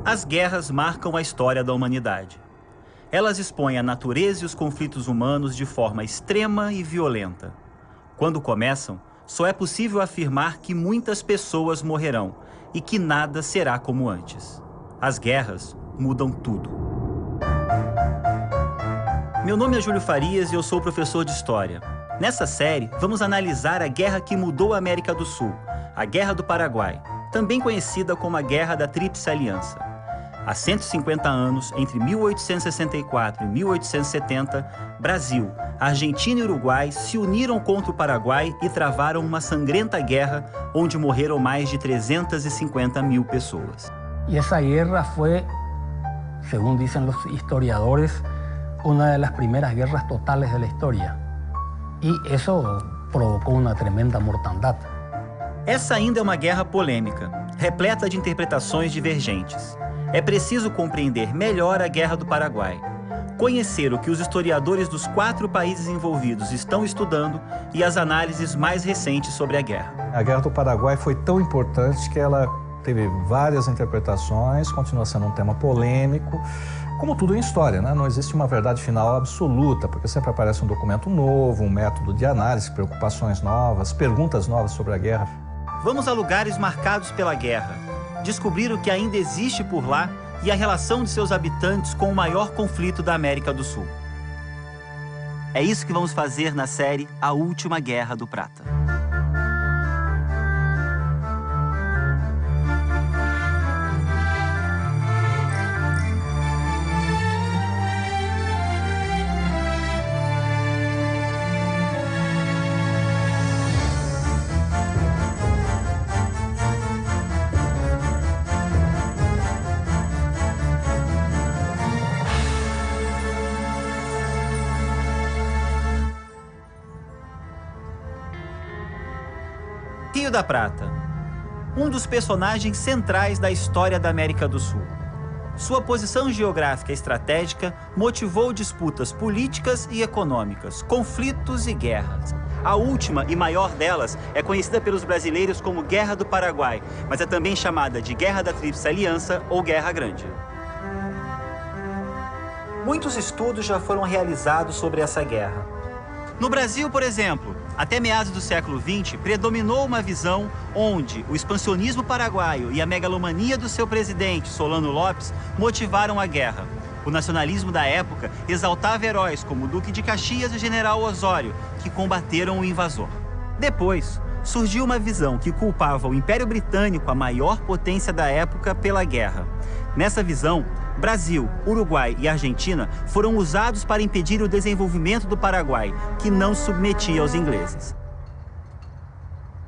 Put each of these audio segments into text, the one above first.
As guerras marcam a história da humanidade. Elas expõem a natureza e os conflitos humanos de forma extrema e violenta. Quando começam, só é possível afirmar que muitas pessoas morrerão e que nada será como antes. As guerras mudam tudo. Meu nome é Júlio Farias e eu sou professor de História. Nessa série, vamos analisar a guerra que mudou a América do Sul, a Guerra do Paraguai, também conhecida como a Guerra da Tríplice Aliança. Há 150 anos, entre 1864 e 1870, Brasil, Argentina e Uruguai se uniram contra o Paraguai e travaram uma sangrenta guerra onde morreram mais de 350 mil pessoas. E essa guerra foi, segundo dizem os historiadores, uma das primeiras guerras totales da história. E isso provocou uma tremenda mortandade. Essa ainda é uma guerra polêmica, repleta de interpretações divergentes. É preciso compreender melhor a Guerra do Paraguai, conhecer o que os historiadores dos 4 países envolvidos estão estudando e as análises mais recentes sobre a guerra. A Guerra do Paraguai foi tão importante que ela teve várias interpretações, continua sendo um tema polêmico, como tudo em história, né? Não existe uma verdade final absoluta, porque sempre aparece um documento novo, um método de análise, preocupações novas, perguntas novas sobre a guerra. Vamos a lugares marcados pela guerra, descobrir o que ainda existe por lá e a relação de seus habitantes com o maior conflito da América do Sul. É isso que vamos fazer na série A Última Guerra do Prata. Rio da Prata, um dos personagens centrais da história da América do Sul. Sua posição geográfica e estratégica motivou disputas políticas e econômicas, conflitos e guerras. A última e maior delas é conhecida pelos brasileiros como Guerra do Paraguai, mas é também chamada de Guerra da Tríplice Aliança ou Guerra Grande. Muitos estudos já foram realizados sobre essa guerra. No Brasil, por exemplo, até meados do século XX, predominou uma visão onde o expansionismo paraguaio e a megalomania do seu presidente, Solano Lopes, motivaram a guerra. O nacionalismo da época exaltava heróis como o Duque de Caxias e o General Osório, que combateram o invasor. Depois, surgiu uma visão que culpava o Império Britânico, a maior potência da época, pela guerra. Nessa visão, Brasil, Uruguai e Argentina foram usados para impedir o desenvolvimento do Paraguai, que não submetia aos ingleses.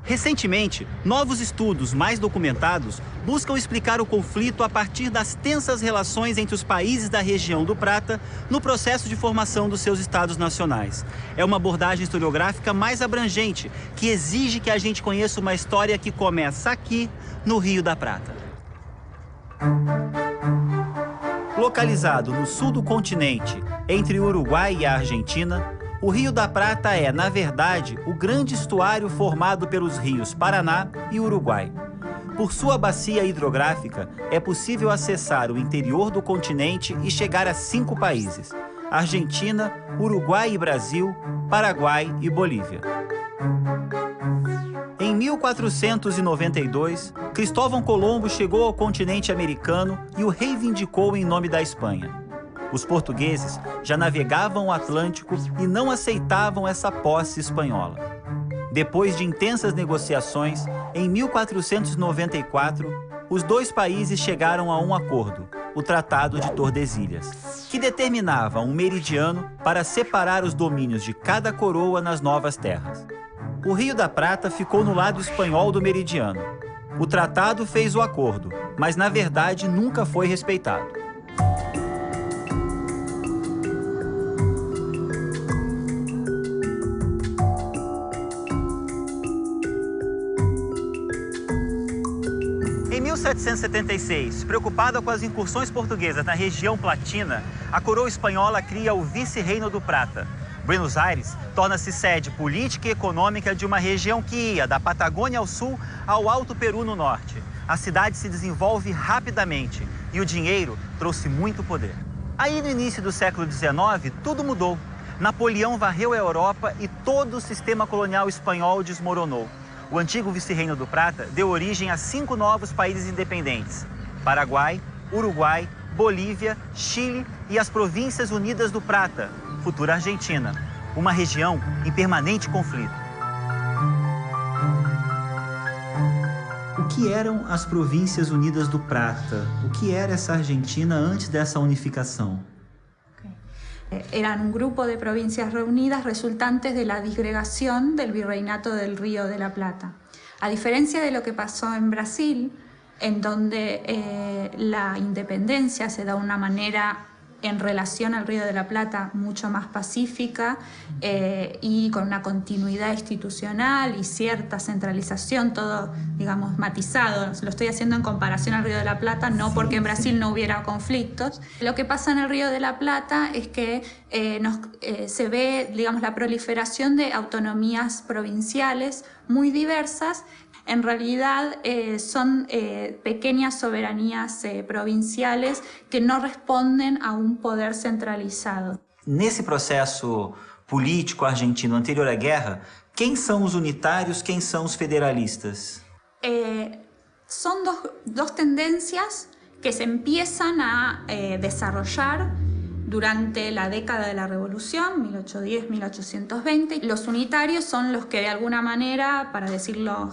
Recentemente, novos estudos mais documentados buscam explicar o conflito a partir das tensas relações entre os países da região do Prata no processo de formação dos seus estados nacionais. É uma abordagem historiográfica mais abrangente, que exige que a gente conheça uma história que começa aqui, no Rio da Prata. Localizado no sul do continente, entre o Uruguai e a Argentina, o Rio da Prata é, na verdade, o grande estuário formado pelos rios Paraná e Uruguai. Por sua bacia hidrográfica, é possível acessar o interior do continente e chegar a 5 países: Argentina, Uruguai e Brasil, Paraguai e Bolívia. Em 1492, Cristóvão Colombo chegou ao continente americano e o reivindicou em nome da Espanha. Os portugueses já navegavam o Atlântico e não aceitavam essa posse espanhola. Depois de intensas negociações, em 1494, os 2 países chegaram a um acordo, o Tratado de Tordesilhas, que determinava um meridiano para separar os domínios de cada coroa nas novas terras. O Rio da Prata ficou no lado espanhol do meridiano. O tratado fez o acordo, mas na verdade nunca foi respeitado. Em 1776, preocupada com as incursões portuguesas na região platina, a coroa espanhola cria o Vice-Reino do Prata. Buenos Aires torna-se sede política e econômica de uma região que ia da Patagônia ao sul ao Alto Peru no norte. a cidade se desenvolve rapidamente e o dinheiro trouxe muito poder. Aí, no início do século XIX, tudo mudou. Napoleão varreu a Europa e todo o sistema colonial espanhol desmoronou. O antigo vice-reino do Prata deu origem a 5 novos países independentes: Paraguai, Uruguai, Bolívia, Chile e as Províncias Unidas do Prata, futura Argentina, uma região em permanente conflito. O que eram as Províncias Unidas do Prata? O que era essa Argentina antes dessa unificação? Eran un grupo de provincias reunidas resultantes de la disgregación del Virreinato del Río de la Plata. A diferencia de lo que pasó en Brasil, en donde la independencia se da de una manera en relación al Río de la Plata mucho más pacífica y con una continuidad institucional y cierta centralización, todo, digamos, matizado. Lo estoy haciendo en comparación al Río de la Plata, no porque en Brasil no hubiera conflictos. Lo que pasa en el Río de la Plata es que se ve, digamos, la proliferación de autonomías provinciales muy diversas. En realidad son pequeñas soberanías provinciales que no responden a un poder centralizado. Nesse processo político argentino anterior à guerra, quem são os unitários, quem são os federalistas? Son dos tendencias que se empiezan a desarrollar durante la década de la Revolución, 1810-1820. Los unitarios son los que de alguna manera, para decirlo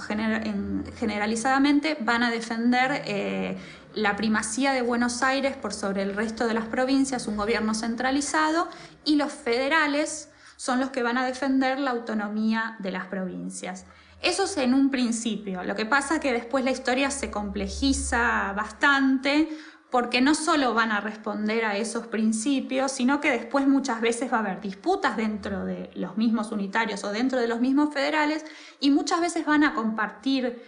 generalizadamente, van a defender la primacía de Buenos Aires por sobre el resto de las provincias, un gobierno centralizado, y los federales son los que van a defender la autonomía de las provincias. Eso es en un principio. Lo que pasa es que después la historia se complejiza bastante, porque no solo van a responder a esos principios, sino que después muchas veces va a haber disputas dentro de los mismos unitarios o dentro de los mismos federales, y muchas veces van a compartir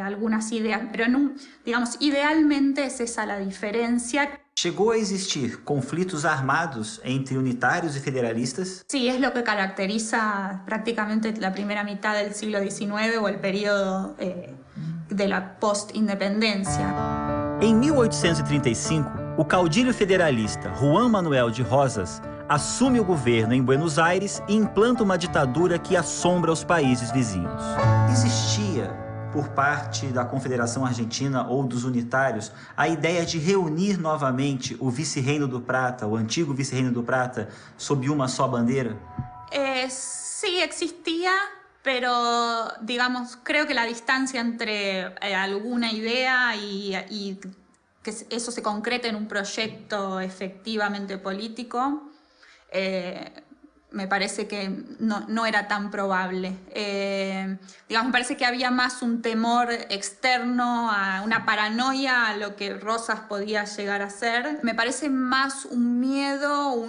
algunas ideas, pero digamos, idealmente es esa la diferencia. Chegou a existir conflitos armados entre unitários e federalistas? Sí, es lo que caracteriza prácticamente la primera mitad del siglo XIX o el periodo de la post-independencia. Em 1835, o caudilho federalista Juan Manuel de Rosas assume o governo em Buenos Aires e implanta uma ditadura que assombra os países vizinhos. Existia, por parte da Confederação Argentina ou dos unitários, a ideia de reunir novamente o vice-reino do Prata, o antigo vice-reino do Prata, sob uma só bandeira? Sí, existía. Pero, digamos, creo que la distancia entre alguna idea y que eso se concrete en un proyecto efectivamente político, me parece que no era tan probable. Digamos, me parece que había más un temor externo, a una paranoia a lo que Rosas podía llegar a ser. Me parece más un miedo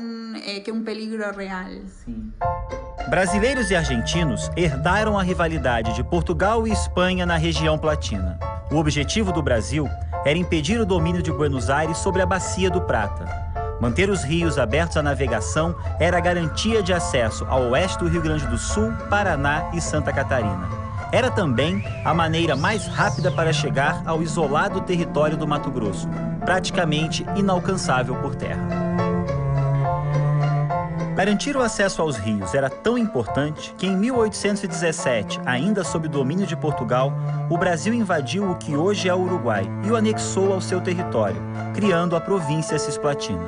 que un peligro real. Sim. Brasileiros e argentinos herdaram a rivalidade de Portugal e Espanha na região platina. O objetivo do Brasil era impedir o domínio de Buenos Aires sobre a Bacia do Prata. Manter os rios abertos à navegação era a garantia de acesso ao oeste do Rio Grande do Sul, Paraná e Santa Catarina. Era também a maneira mais rápida para chegar ao isolado território do Mato Grosso, praticamente inalcançável por terra. Garantir o acesso aos rios era tão importante que em 1817, ainda sob domínio de Portugal, o Brasil invadiu o que hoje é o Uruguai e o anexou ao seu território, criando a província cisplatina.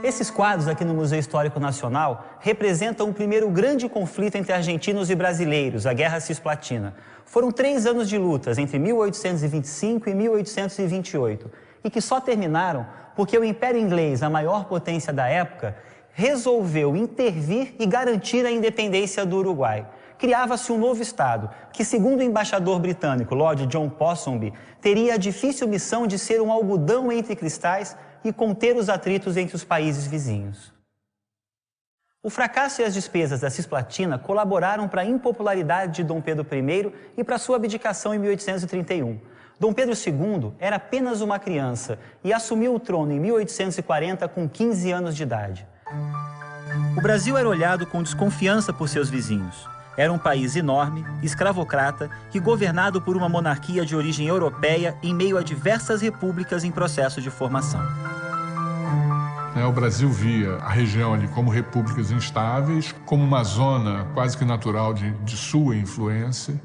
Esses quadros aqui no Museu Histórico Nacional representam o primeiro grande conflito entre argentinos e brasileiros, a Guerra Cisplatina. Foram 3 anos de lutas entre 1825 e 1828, e que só terminaram porque o Império Inglês, a maior potência da época, resolveu intervir e garantir a independência do Uruguai. Criava-se um novo Estado, que, segundo o embaixador britânico Lord John Ponsonby, teria a difícil missão de ser um algodão entre cristais e conter os atritos entre os países vizinhos. O fracasso e as despesas da Cisplatina colaboraram para a impopularidade de Dom Pedro I e para sua abdicação em 1831. Dom Pedro II era apenas uma criança e assumiu o trono em 1840 com 15 anos de idade. O Brasil era olhado com desconfiança por seus vizinhos. Era um país enorme, escravocrata e governado por uma monarquia de origem europeia em meio a diversas repúblicas em processo de formação. O Brasil via a região ali como repúblicas instáveis, como uma zona quase que natural de sua influência.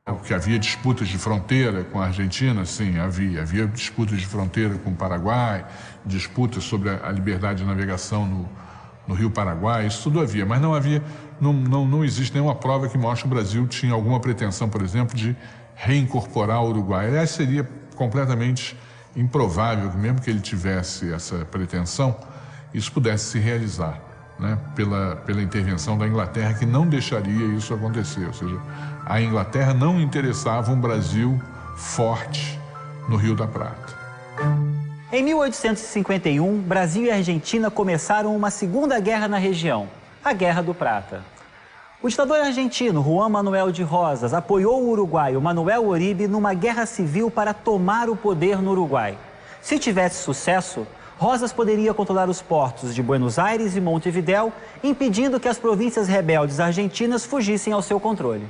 Porque havia disputas de fronteira com a Argentina, sim, havia disputas de fronteira com o Paraguai, disputas sobre a liberdade de navegação no Rio Paraguai, isso tudo havia, mas não existe nenhuma prova que mostre que o Brasil tinha alguma pretensão, por exemplo, de reincorporar o Uruguai. Aliás, seria completamente improvável que, mesmo que ele tivesse essa pretensão, isso pudesse se realizar, né, pela intervenção da Inglaterra, que não deixaria isso acontecer. Ou seja, a Inglaterra não interessava um Brasil forte no Rio da Prata. Em 1851, Brasil e Argentina começaram uma segunda guerra na região, a Guerra do Prata. O ditador argentino Juan Manuel de Rosas apoiou o uruguaio Manuel Oribe numa guerra civil para tomar o poder no Uruguai. Se tivesse sucesso, Rosas poderia controlar os portos de Buenos Aires e Montevidéu, impedindo que as províncias rebeldes argentinas fugissem ao seu controle.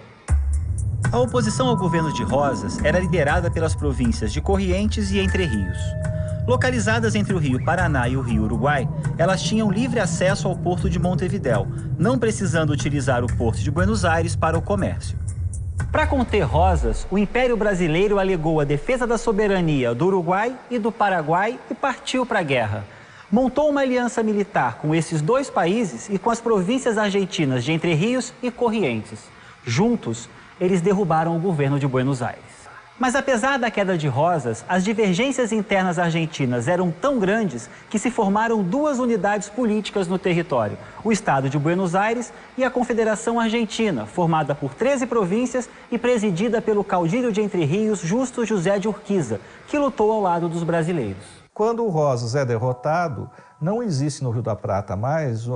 A oposição ao governo de Rosas era liderada pelas províncias de Corrientes e Entre Rios. Localizadas entre o Rio Paraná e o Rio Uruguai, elas tinham livre acesso ao porto de Montevidéu, não precisando utilizar o porto de Buenos Aires para o comércio. Para conter Rosas, o Império Brasileiro alegou a defesa da soberania do Uruguai e do Paraguai e partiu para a guerra. Montou uma aliança militar com esses dois países e com as províncias argentinas de Entre Rios e Corrientes. Juntos, eles derrubaram o governo de Buenos Aires. Mas apesar da queda de Rosas, as divergências internas argentinas eram tão grandes que se formaram duas unidades políticas no território, o Estado de Buenos Aires e a Confederação Argentina, formada por 13 províncias e presidida pelo caudilho de Entre Rios, Justo José de Urquiza, que lutou ao lado dos brasileiros. Quando o Rosas é derrotado, não existe no Rio da Prata mais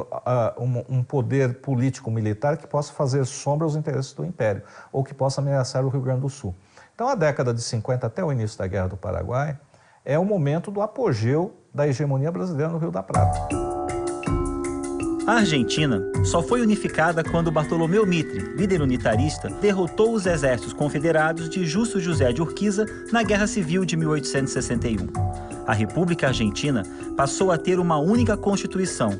um poder político-militar que possa fazer sombra aos interesses do Império ou que possa ameaçar o Rio Grande do Sul. Então, a década de 50 até o início da Guerra do Paraguai é o momento do apogeu da hegemonia brasileira no Rio da Prata. A Argentina só foi unificada quando Bartolomeu Mitre, líder unitarista, derrotou os exércitos confederados de Justo José de Urquiza na Guerra Civil de 1861. A República Argentina passou a ter uma única Constituição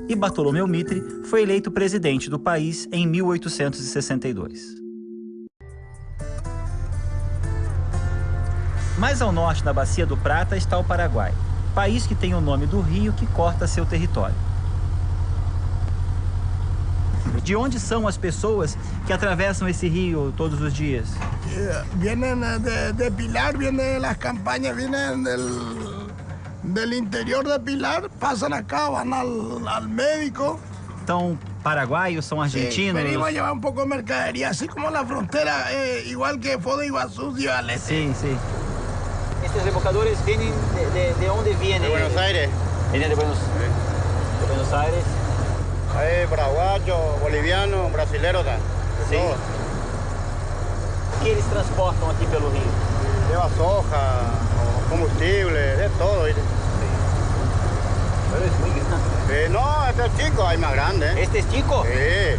e Bartolomeu Mitre foi eleito presidente do país em 1862. Mais ao norte da Bacia do Prata está o Paraguai, país que tem o nome do rio que corta seu território. De onde são as pessoas que atravessam esse rio todos os dias? Vienen de Pilar, vienen las campañas, vienen del interior de Pilar, pasan acá, van al médico. São paraguaios, são argentinos? Venimos a llevar un poco de mercadería, así como la frontera, igual que Foz do Iguazú y al este. Sim, sim. Estes rebocadores vienen de onde vienen? De Buenos Aires. Vienen de Buenos Aires. Hay paraguayo, boliviano, brasileiro, tá? Sim. O que eles transportam aqui pelo rio? Lleva soja, combustible, de todo. ¿Viste? Pero es muy grande. No, este es chico, hay más grande. Este es chico? Sí,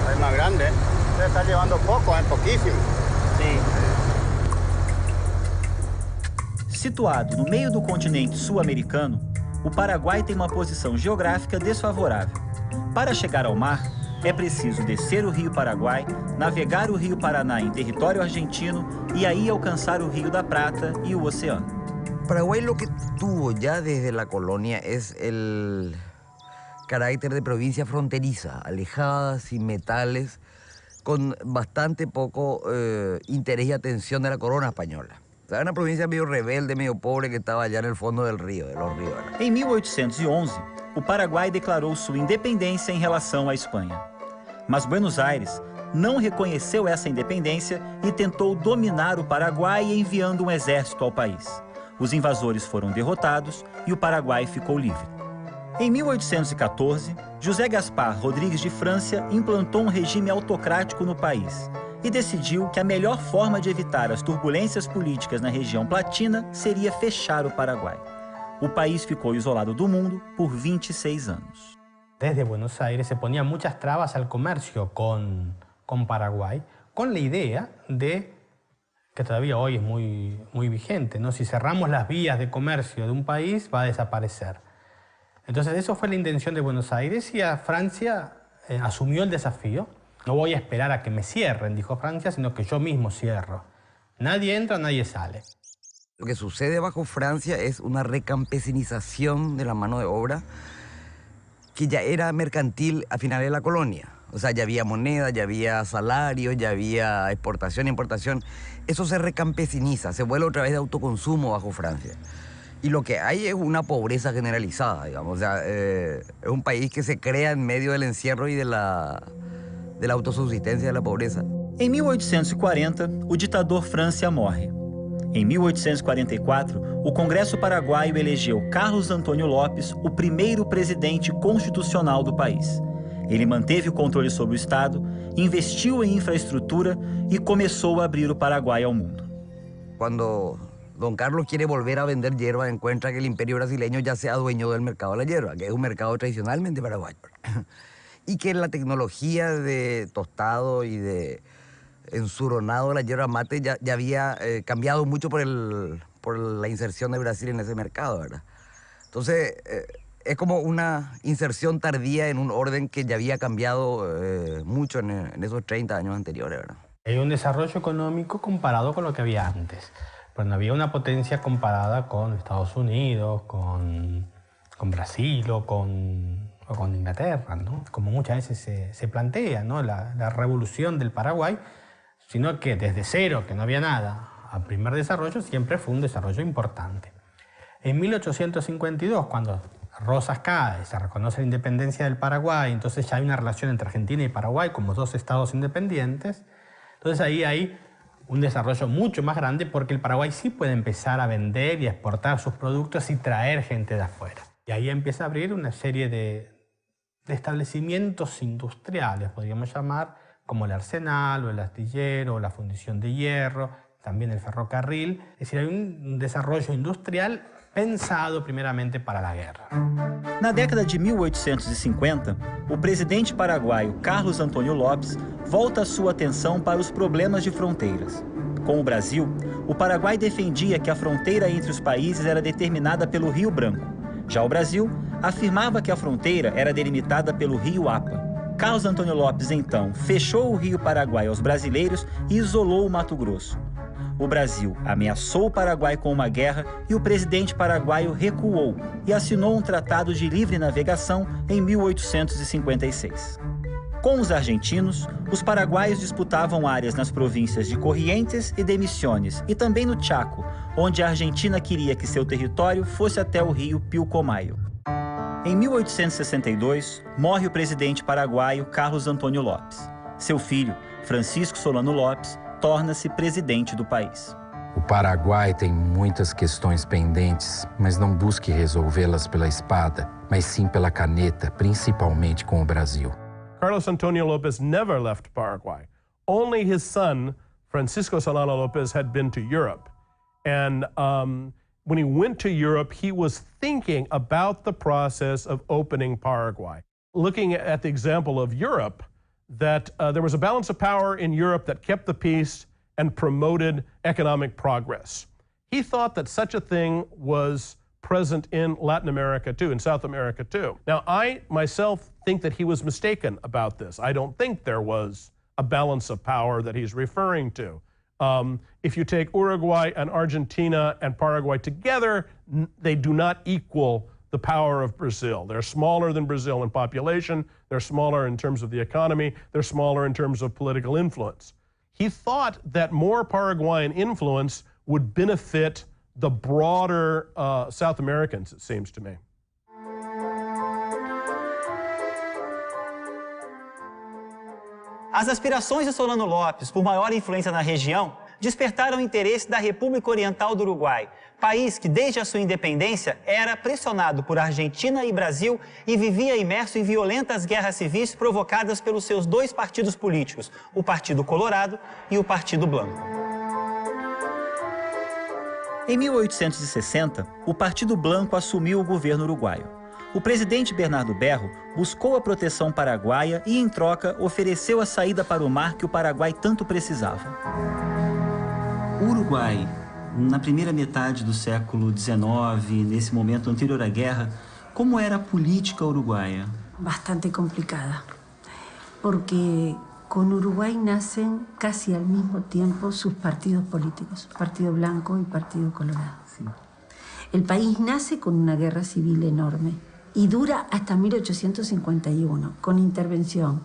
hay más grande. Usted está llevando poco, poquísimo. Sim. Situado no meio do continente sul-americano, o Paraguai tem uma posição geográfica desfavorável. Para chegar ao mar, é preciso descer o Rio Paraguai, navegar o Rio Paraná em território argentino e aí alcançar o Rio da Prata e o oceano. Paraguay lo que tuvo ya desde la colonia es el carácter de provincia fronteriza, alejada, sin metales, con bastante poco interés y atención de la corona española. Era una provincia medio rebelde, medio pobre, que estaba allá en el fondo del río, de los ríos. Em 1811, o Paraguai declarou sua independência em relação à Espanha. Mas Buenos Aires não reconheceu essa independência e tentou dominar o Paraguai enviando um exército ao país. Os invasores foram derrotados e o Paraguai ficou livre. Em 1814, José Gaspar Rodrigues de França implantou um regime autocrático no país e decidiu que a melhor forma de evitar as turbulências políticas na região platina seria fechar o Paraguai. O país ficou isolado do mundo por 26 anos. Desde Buenos Aires se ponían muchas trabas al comercio con con Paraguay, con la idea de, que todavía hoy es muy vigente, ¿no? Si cerramos las vías de comercio de un país, va a desaparecer. Entonces, eso fue la intención de Buenos Aires y Francia asumió el desafío. No voy a esperar a que me cierren, dijo Francia, sino que yo mismo cierro. Nadie entra, nadie sale. Lo que sucede bajo Francia es una recampesinización de la mano de obra que ya era mercantil a finales de la colonia. O sea, ya había moneda, ya había salario, ya había exportación, importación. Eso se recampesiniza, se vuelve otra vez de autoconsumo bajo Francia. Y lo que hay es una pobreza generalizada, digamos. O sea, es un país que se crea en medio del encierro y de la autosubsistencia de la pobreza. Em 1840, o ditador Francia morre. Em 1844, o Congresso Paraguaio elegeu Carlos Antônio Lopes o primeiro presidente constitucional do país. Ele manteve o controle sobre o Estado, investiu em infraestrutura e começou a abrir o Paraguai ao mundo. Cuando Don Carlos quiere volver a vender hierba, encuentra que el imperio brasileño ya se adueñó del mercado de la hierba, que es un mercado tradicionalmente paraguayo. Y que la tecnología de tostado y de ensuronado de la hierba mate ya había cambiado mucho por la inserción de Brasil en ese mercado, ¿verdad? Entonces, es como una inserción tardía en un orden que ya había cambiado mucho en esos 30 años anteriores, ¿verdad? Hay un desarrollo económico comparado con lo que había antes. Pero no había una potencia comparada con Estados Unidos, con Brasil o con Inglaterra, ¿no? Como muchas veces se plantea, ¿no? La revolución del Paraguay, sino que desde cero, que no había nada, al primer desarrollo siempre fue un desarrollo importante. En 1852, cuando Rosas cae, se reconoce la independencia del Paraguay, entonces ya hay una relación entre Argentina y Paraguay como dos estados independientes, entonces ahí hay un desarrollo mucho más grande porque el Paraguay sí puede empezar a vender y a exportar sus productos y traer gente de afuera. Y ahí empieza a abrir una serie de establecimientos industriales, podríamos llamar, como el arsenal o el astillero o la fundición de hierro, también el ferrocarril. Es decir, hay un desarrollo industrial pensado primeiramente para a guerra. Na década de 1850, o presidente paraguaio Carlos Antônio Lopes volta a sua atenção para os problemas de fronteiras. Com o Brasil, o Paraguai defendia que a fronteira entre os países era determinada pelo Rio Branco. Já o Brasil afirmava que a fronteira era delimitada pelo Rio Apa. Carlos Antônio Lopes, então, fechou o Rio Paraguai aos brasileiros e isolou o Mato Grosso. O Brasil ameaçou o Paraguai com uma guerra e o presidente paraguaio recuou e assinou um tratado de livre navegação em 1856. Com os argentinos, os paraguaios disputavam áreas nas províncias de Corrientes e de Misiones e também no Chaco, onde a Argentina queria que seu território fosse até o rio Pilcomayo. Em 1862, morre o presidente paraguaio Carlos Antônio Lopes. Seu filho, Francisco Solano Lopes, torna-se presidente do país. O Paraguai tem muitas questões pendentes, mas não busque resolvê-las pela espada, mas sim pela caneta, principalmente com o Brasil. Carlos Antonio Lopez never left Paraguay. Only his son, Francisco Solano Lopez, had been to Europe. And when he went to Europe, he was thinking about the process of opening Paraguay. Looking at the example of Europe, that there was a balance of power in Europe that kept the peace and promoted economic progress. He thought that such a thing was present in Latin America too, in South America too. Now, I myself think that he was mistaken about this. I don't think there was a balance of power that he's referring to. If you take Uruguay and Argentina and Paraguay together, they do not equal the power of Brazil. They're smaller than Brazil in population, they're smaller in terms of the economy, they're smaller in terms of political influence. He thought that more Paraguayan influence would benefit the broader South Americans, it seems to me. As aspirações de Solano Lopes por maior influência na região despertaram o interesse da República Oriental do Uruguai, país que desde a sua independência era pressionado por Argentina e Brasil e vivia imerso em violentas guerras civis provocadas pelos seus dois partidos políticos, o Partido Colorado e o Partido Blanco. Em 1860, o Partido Blanco assumiu o governo uruguaio. O presidente Bernardo Berro buscou a proteção paraguaia e, em troca, ofereceu a saída para o mar que o Paraguai tanto precisava. O Uruguai, na primeira metade do século XIX, nesse momento anterior à guerra, como era a política uruguaia? Bastante complicada, porque con Uruguay nacen casi al mismo tiempo sus partidos políticos, Partido Blanco y Partido Colorado. Sí. El país nace con una guerra civil enorme y dura hasta 1851, con intervención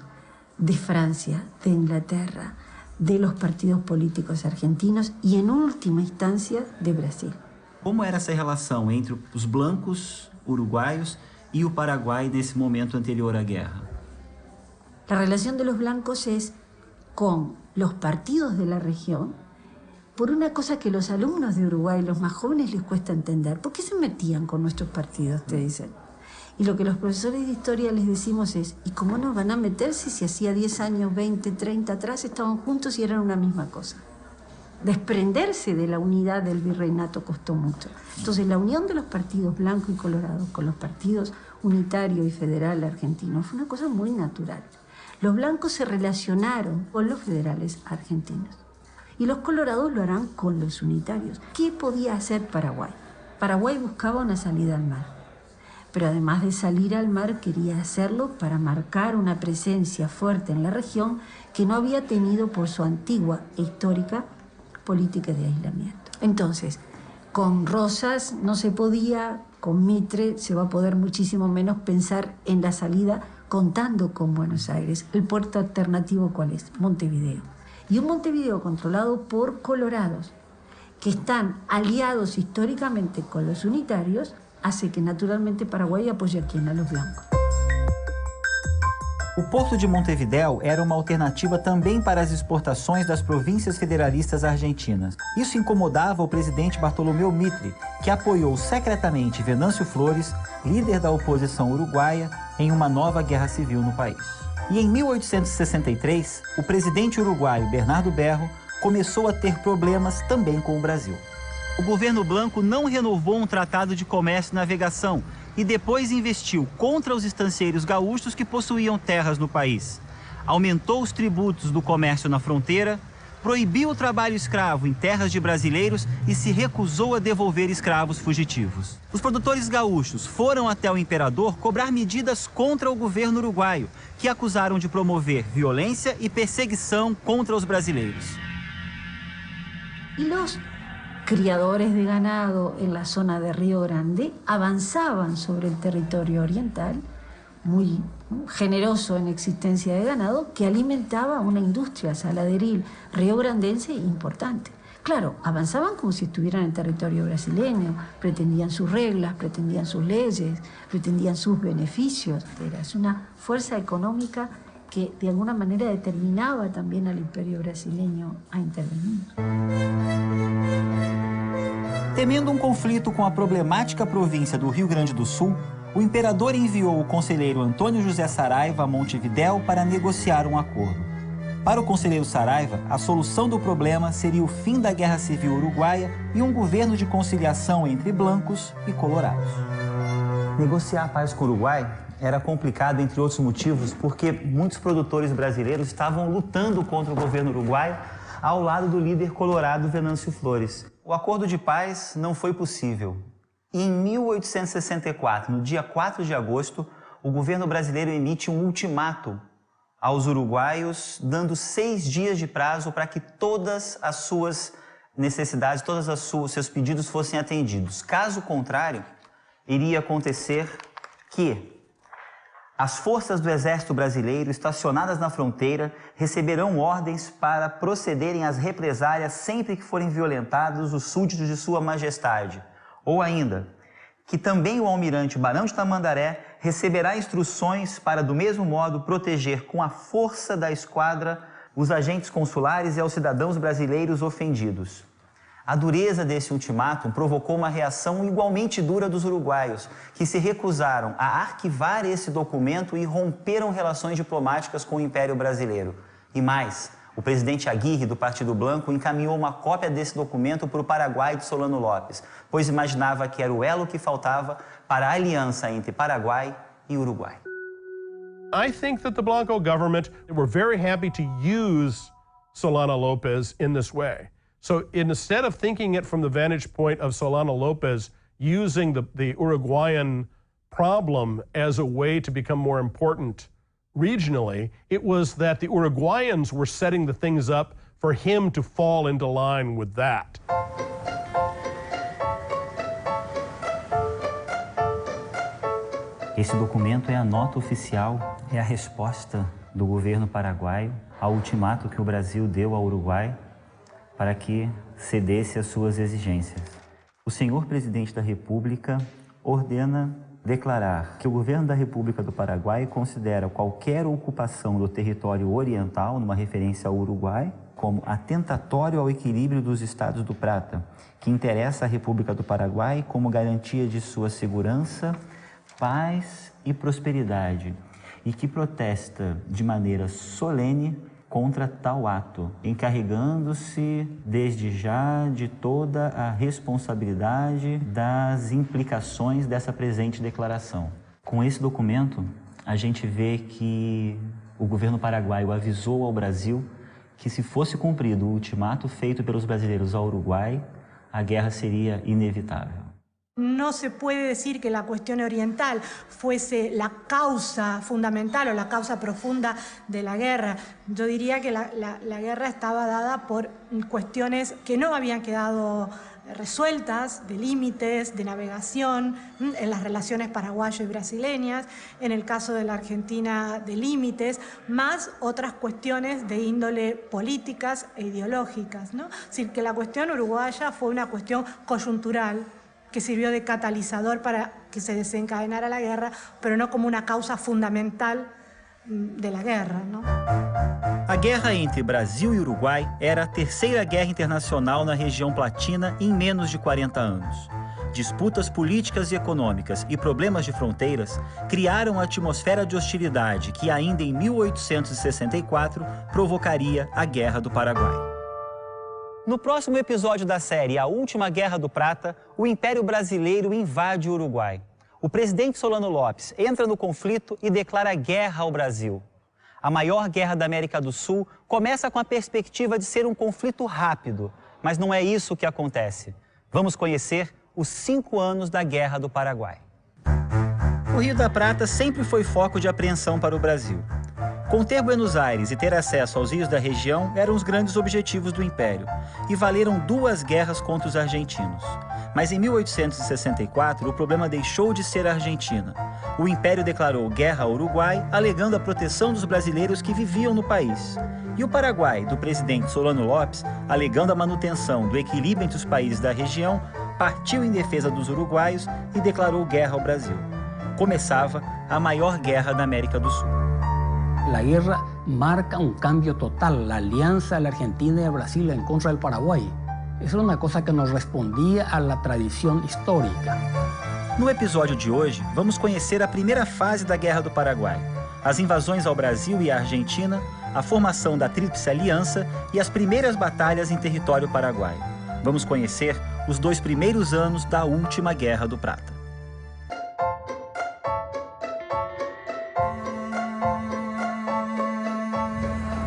de Francia, de Inglaterra, de los partidos políticos argentinos y en última instancia de Brasil. Como era essa relação entre os blancos uruguaios e o Paraguai nesse momento anterior à guerra? La relación de los blancos es con los partidos de la región por una cosa que los alumnos de Uruguay, los más jóvenes, les cuesta entender. ¿Por qué se metían con nuestros partidos, te dicen? Y lo que los profesores de historia les decimos es, ¿y cómo no van a meterse si hacía 10 años, 20, 30 atrás estaban juntos y eran una misma cosa? Desprenderse de la unidad del virreinato costó mucho. Entonces, la unión de los partidos blanco y colorado con los partidos unitario y federal argentino fue una cosa muy natural. Los blancos se relacionaron con los federales argentinos y los colorados lo harán con los unitarios. ¿Qué podía hacer Paraguay? Paraguay buscaba una salida al mar, pero además de salir al mar quería hacerlo para marcar una presencia fuerte en la región que no había tenido por su antigua e histórica política de aislamiento. Entonces, con Rosas no se podía, con Mitre se va a poder muchísimo menos pensar en la salida contando con Buenos Aires. ¿El puerto alternativo cuál es? Montevideo. Y un Montevideo controlado por colorados que están aliados históricamente con los unitarios hace que naturalmente Paraguay apoye a quien? A los blancos. O Porto de Montevidéu era uma alternativa também para as exportações das províncias federalistas argentinas. Isso incomodava o presidente Bartolomeu Mitre, que apoiou secretamente Venâncio Flores, líder da oposição uruguaia, em uma nova guerra civil no país. E em 1863, o presidente uruguaio Bernardo Berro começou a ter problemas também com o Brasil. O governo Blanco não renovou um tratado de comércio e navegação e depois investiu contra os estancieiros gaúchos que possuíam terras no país. Aumentou os tributos do comércio na fronteira, proibiu o trabalho escravo em terras de brasileiros e se recusou a devolver escravos fugitivos. Os produtores gaúchos foram até o imperador cobrar medidas contra o governo uruguaio, que acusaram de promover violência e perseguição contra os brasileiros. E los criadores de ganado en la zona de Río Grande avanzaban sobre el territorio oriental, muy generoso en existencia de ganado, que alimentaba una industria saladeril riograndense importante. Claro, avanzaban como si estuvieran en territorio brasileño, pretendían sus reglas, pretendían sus leyes, pretendían sus beneficios. Era una fuerza económica que de alguna manera determinaba también al imperio brasileño a intervenir. Temendo um conflito com a problemática província do Rio Grande do Sul, o imperador enviou o conselheiro Antônio José Saraiva a Montevidéu para negociar um acordo. Para o conselheiro Saraiva, a solução do problema seria o fim da Guerra Civil Uruguaia e um governo de conciliação entre blancos e colorados. Negociar a paz com o Uruguai era complicado, entre outros motivos, porque muitos produtores brasileiros estavam lutando contra o governo uruguaio ao lado do líder colorado Venâncio Flores. O acordo de paz não foi possível. E em 1864, no dia 4 de agosto, o governo brasileiro emite um ultimato aos uruguaios, dando 6 dias de prazo para que todas as suas necessidades, todos os seus pedidos fossem atendidos. Caso contrário, iria acontecer que as forças do Exército Brasileiro, estacionadas na fronteira, receberão ordens para procederem às represálias sempre que forem violentados os súditos de Sua Majestade. Ou ainda, que também o almirante Barão de Tamandaré receberá instruções para, do mesmo modo, proteger com a força da esquadra os agentes consulares e aos cidadãos brasileiros ofendidos. A dureza desse ultimátum provocou uma reação igualmente dura dos uruguaios, que se recusaram a arquivar esse documento e romperam relações diplomáticas com o Império Brasileiro. E mais, O presidente Aguirre, do Partido Blanco, encaminhou uma cópia desse documento para o Paraguai de Solano Lopes, pois imaginava que era o elo que faltava para a aliança entre Paraguai e Uruguai. I think that the Blanco government were very happy to use Solano Lopez in this way. So instead of thinking it from the vantage point of Solano Lopez using the Uruguayan problem as a way to become more important regionally, it was that the Uruguayans were setting the things up for him to fall into line with that. Esse documento é a nota oficial, é a resposta do governo paraguaio ao ultimato que o Brasil deu ao Uruguai para que cedesse às suas exigências. O senhor presidente da República ordena declarar que o governo da República do Paraguai considera qualquer ocupação do território oriental, numa referência ao Uruguai, como atentatório ao equilíbrio dos Estados do Prata, que interessa à República do Paraguai como garantia de sua segurança, paz e prosperidade, e que protesta de maneira solene contra tal ato, encarregando-se desde já de toda a responsabilidade das implicações dessa presente declaração. Com esse documento, a gente vê que o governo paraguaio avisou ao Brasil que, se fosse cumprido o ultimato feito pelos brasileiros ao Uruguai, a guerra seria inevitável. No se puede decir que la cuestión oriental fuese la causa fundamental o la causa profunda de la guerra. Yo diría que la guerra estaba dada por cuestiones que no habían quedado resueltas, de límites, de navegación, en las relaciones paraguayo y brasileñas, en el caso de la Argentina de límites, más otras cuestiones de índole políticas e ideológicas, ¿no? Es decir, que la cuestión uruguaya fue una cuestión coyuntural, que sirvió de catalizador para que se desencadenara la guerra, pero no como una causa fundamental de la guerra, ¿no? A guerra entre Brasil e Uruguai era a terceira guerra internacional na região Platina em menos de 40 anos. Disputas políticas e econômicas e problemas de fronteiras criaram a atmosfera de hostilidade que ainda em 1864 provocaria a Guerra do Paraguai. No próximo episódio da série A Última Guerra do Prata, o Império Brasileiro invade o Uruguai. O presidente Solano Lopes entra no conflito e declara guerra ao Brasil. A maior guerra da América do Sul começa com a perspectiva de ser um conflito rápido, mas não é isso que acontece. Vamos conhecer os 5 anos da Guerra do Paraguai. O Rio da Prata sempre foi foco de apreensão para o Brasil. Conter Buenos Aires e ter acesso aos rios da região eram os grandes objetivos do Império, e valeram 2 guerras contra os argentinos. Mas em 1864, o problema deixou de ser a Argentina. O Império declarou guerra ao Uruguai, alegando a proteção dos brasileiros que viviam no país. E o Paraguai, do presidente Solano Lopes, alegando a manutenção do equilíbrio entre os países da região, partiu em defesa dos uruguaios e declarou guerra ao Brasil. Começava a maior guerra da América do Sul. La guerra marca un cambio total, la alianza de la Argentina y de Brasil en contra del Paraguay. Eso era una cosa que nos respondía a la tradición histórica. No episódio de hoje, vamos conhecer a primeira fase da Guerra do Paraguai, as invasões ao Brasil e à Argentina, a formação da Tríplice Aliança e as primeiras batalhas em território paraguaio. Vamos conhecer os 2 primeiros anos da Última Guerra do Prata.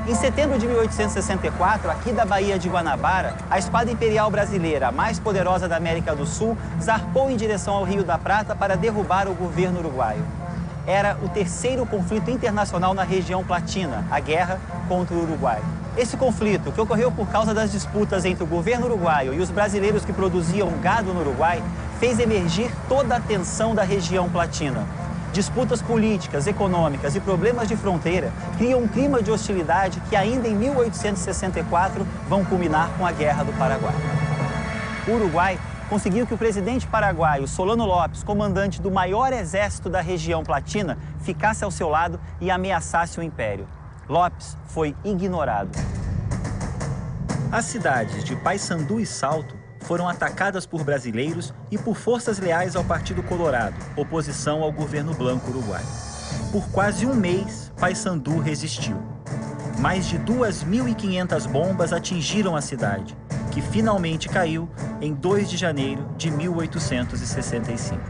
Em setembro de 1864, aqui da Baía de Guanabara, a esquadra imperial brasileira, a mais poderosa da América do Sul, zarpou em direção ao Rio da Prata para derrubar o governo uruguaio. Era o 3º conflito internacional na região Platina, a guerra contra o Uruguai. Esse conflito, que ocorreu por causa das disputas entre o governo uruguaio e os brasileiros que produziam gado no Uruguai, fez emergir toda a tensão da região Platina. Disputas políticas, econômicas e problemas de fronteira criam um clima de hostilidade que ainda em 1864 vão culminar com a Guerra do Paraguai. O Uruguai conseguiu que o presidente paraguaio Solano Lopes, comandante do maior exército da região Platina, ficasse ao seu lado e ameaçasse o Império. Lopes foi ignorado. As cidades de Paissandu e Salto foram atacadas por brasileiros e por forças leais ao Partido Colorado, oposição ao governo Blanco uruguaio. Por quase um mês, Paissandu resistiu. mais de 2.500 bombas atingiram a cidade, que finalmente caiu em 2 de janeiro de 1865.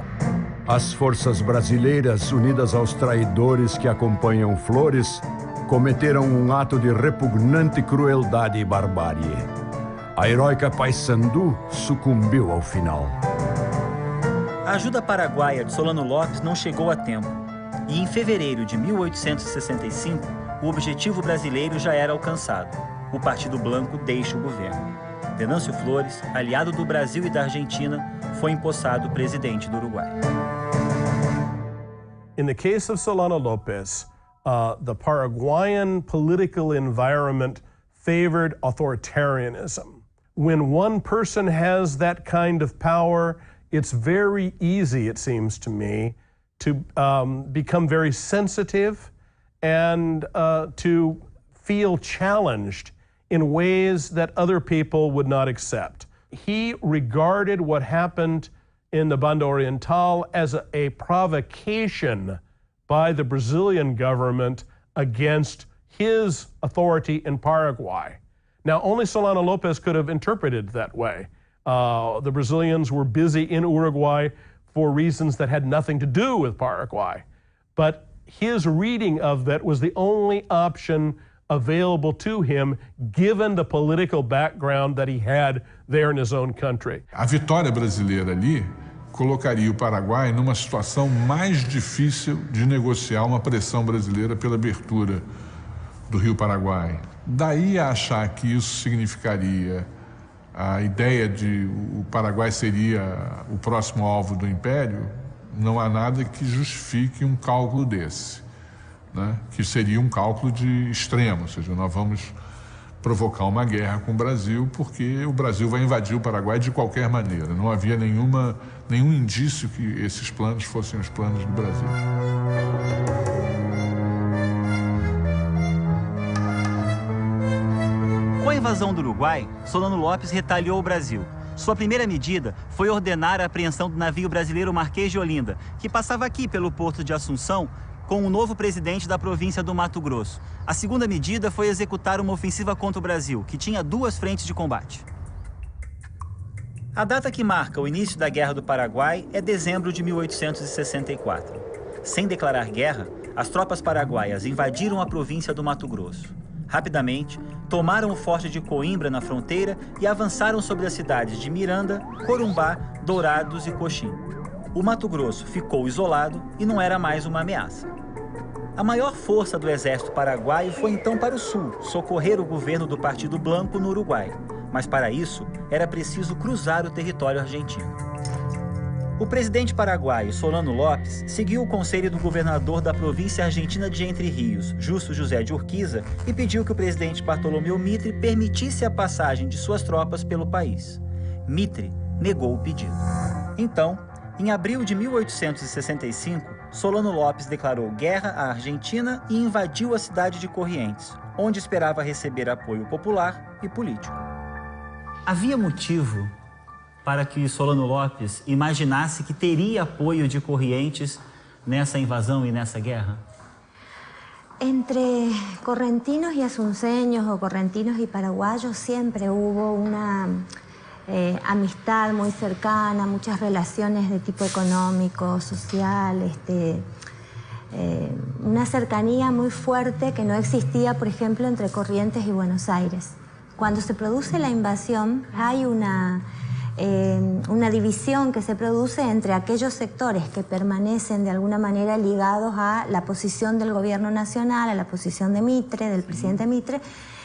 As forças brasileiras, unidas aos traidores que acompanham Flores, cometeram um ato de repugnante crueldade e barbárie. A heróica Paissandu sucumbiu ao final. A ajuda paraguaia de Solano Lopes não chegou a tempo, e em fevereiro de 1865, o objetivo brasileiro já era alcançado. O Partido Blanco deixa o governo. Venâncio Flores, aliado do Brasil e da Argentina, foi empossado presidente do Uruguai. In the case of Solano Lopez, the Paraguayan political environment favored authoritarianism. When one person has that kind of power, it's very easy, it seems to me, to become very sensitive and to feel challenged in ways that other people would not accept. He regarded what happened in the Banda Oriental as a provocation by the Brazilian government against his authority in Paraguay. Now, only Solano Lopez could have interpreted it that way. The Brazilians were busy in Uruguay for reasons that had nothing to do with Paraguay. But his reading of that was the only option available to him, given the political background that he had there in his own country. A vitória brasileira ali colocaria o Paraguai numa situação mais difícil de negociar uma pressão brasileira pela abertura do Rio Paraguai. Daí a achar que isso significaria a ideia de o Paraguai seria o próximo alvo do Império, não há nada que justifique um cálculo desse, né? Que seria um cálculo de extremo, ou seja, nós vamos provocar uma guerra com o Brasil porque o Brasil vai invadir o Paraguai de qualquer maneira. Não havia nenhum indício que esses planos fossem os planos do Brasil. Com a invasão do Uruguai, Solano Lopes retaliou o Brasil. Sua primeira medida foi ordenar a apreensão do navio brasileiro Marquês de Olinda, que passava aqui pelo porto de Assunção com o novo presidente da província do Mato Grosso. A segunda medida foi executar uma ofensiva contra o Brasil, que tinha 2 frentes de combate. A data que marca o início da Guerra do Paraguai é dezembro de 1864. Sem declarar guerra, as tropas paraguaias invadiram a província do Mato Grosso. Rapidamente, tomaram o forte de Coimbra na fronteira e avançaram sobre as cidades de Miranda, Corumbá, Dourados e Coxim. O Mato Grosso ficou isolado e não era mais uma ameaça. A maior força do exército paraguaio foi então para o sul, socorrer o governo do Partido Blanco no Uruguai. Mas para isso, era preciso cruzar o território argentino. O presidente paraguaio Solano Lopes seguiu o conselho do governador da província argentina de Entre Rios, Justo José de Urquiza, e pediu que o presidente Bartolomeu Mitre permitisse a passagem de suas tropas pelo país. Mitre negou o pedido. Então, em abril de 1865, Solano Lopes declarou guerra à Argentina e invadiu a cidade de Corrientes, onde esperava receber apoio popular e político. Havia motivo para que Solano Lopes imaginasse que teria apoio de Corrientes nessa invasão e nessa guerra? Entre correntinos y asunceños o correntinos y paraguayos siempre hubo una amistad muy cercana, muchas relaciones de tipo económico, social, una cercanía muy fuerte que no existía, por ejemplo, entre Corrientes y Buenos Aires. Cuando se produce la invasión hay una división que se produce entre aquellos sectores que permanecen de alguna manera ligados a la posición del gobierno nacional, a la posición de Mitre, del presidente Mitre,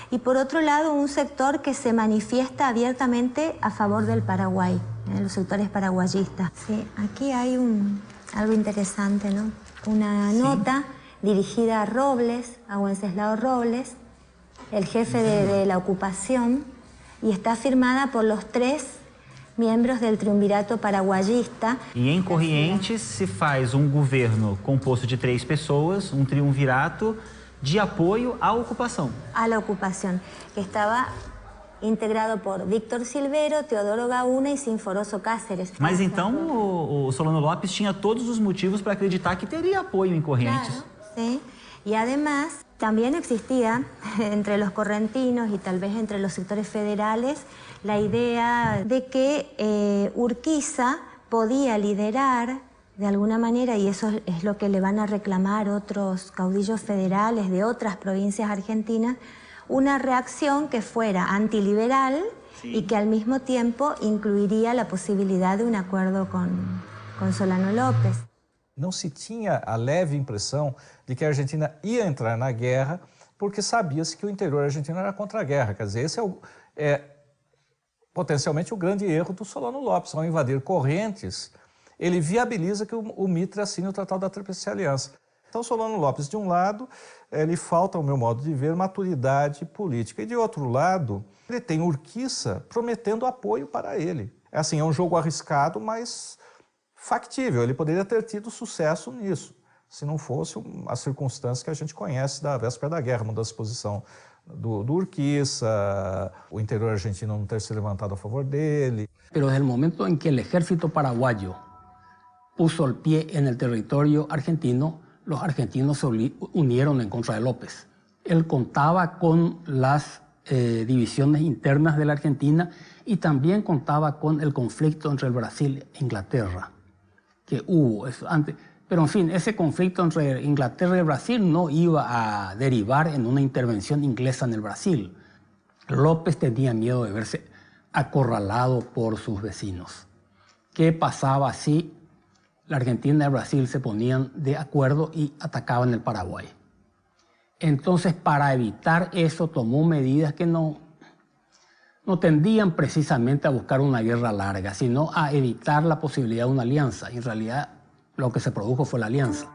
y por otro lado un sector que se manifiesta abiertamente a favor del Paraguay, los sectores paraguayistas. Sí, aquí hay algo interesante, ¿no? Una nota dirigida a Robles, a Wenceslao Robles, el jefe de la ocupación, y está firmada por los 3 miembros del triunvirato paraguayista. E em Corrientes se faz um governo composto de 3 pessoas, um triunvirato de apoio à ocupação. A la ocupación, que estaba integrado por Víctor Silvero, Teodoro Gaúna e Sinforoso Cáceres. Mas então o Solano Lopes tinha todos os motivos para acreditar que teria apoio em Corrientes. Claro, sí. Y además también existía entre los correntinos y tal vez entre los sectores federales la idea de que Urquiza podía liderar de alguna manera, y eso es lo que le van a reclamar otros caudillos federales de otras provincias argentinas, una reacción que fuera antiliberal y que al mismo tiempo incluiría la posibilidad de un acuerdo con Solano López. Não se tinha a leve impressão de que a Argentina ia entrar na guerra porque sabia-se que o interior argentino era contra a guerra. Quer dizer, esse é potencialmente o grande erro do Solano López. Ao invadir Correntes, ele viabiliza que o Mitre assine o Tratado da Tríplice Aliança. Então, Solano López, de um lado, ele falta, ao meu modo de ver, maturidade política. E, de outro lado, ele tem Urquiza prometendo apoio para ele. Assim, é um jogo arriscado, mas factível. Ele poderia ter tido sucesso nisso, se não fosse as circunstâncias que a gente conhece da véspera da guerra, mudança de posição do Urquiza, o interior argentino não ter se levantado a favor dele. Pero desde el momento en que el ejército paraguayo puso el pie en el territorio argentino, los argentinos se unieron en contra de López. Él contaba con las divisiones internas de la Argentina y también contaba con el conflicto entre el Brasil e Inglaterra, que hubo eso antes. Pero en fin, ese conflicto entre Inglaterra y Brasil no iba a derivar en una intervención inglesa en el Brasil. López tenía miedo de verse acorralado por sus vecinos. ¿Qué pasaba si la Argentina y el Brasil se ponían de acuerdo y atacaban el Paraguay? Entonces, para evitar eso, tomó medidas que no tendían precisamente a buscar una guerra larga, sino a evitar la posibilidad de una alianza. Y en realidad, lo que se produjo fue la alianza.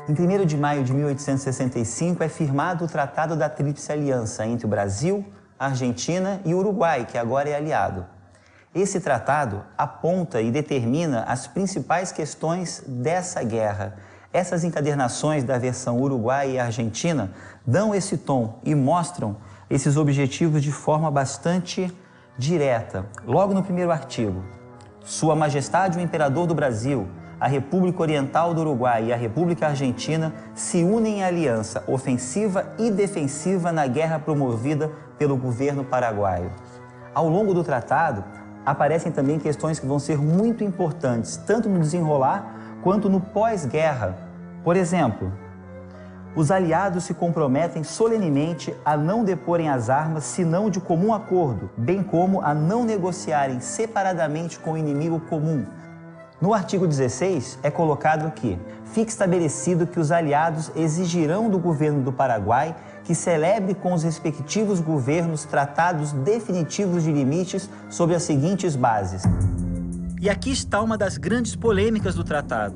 Em 1º de maio de 1865 é firmado o Tratado da Tríplice Aliança entre o Brasil, a Argentina e o Uruguai, que agora é aliado. Esse tratado aponta e determina as principais questões dessa guerra. Essas encadernações da versão Uruguai e Argentina dão esse tom e mostram esses objetivos de forma bastante direta. Logo no primeiro artigo, Sua Majestade o Imperador do Brasil, a República Oriental do Uruguai e a República Argentina se unem em aliança ofensiva e defensiva na guerra promovida pelo governo paraguaio. Ao longo do tratado, aparecem também questões que vão ser muito importantes, tanto no desenrolar quanto no pós-guerra. Por exemplo, os aliados se comprometem solenemente a não deporem as armas senão de comum acordo, bem como a não negociarem separadamente com o inimigo comum. No artigo 16 é colocado que fica estabelecido que os aliados exigirão do governo do Paraguai que celebre com os respectivos governos tratados definitivos de limites sobre as seguintes bases. E aqui está uma das grandes polêmicas do tratado.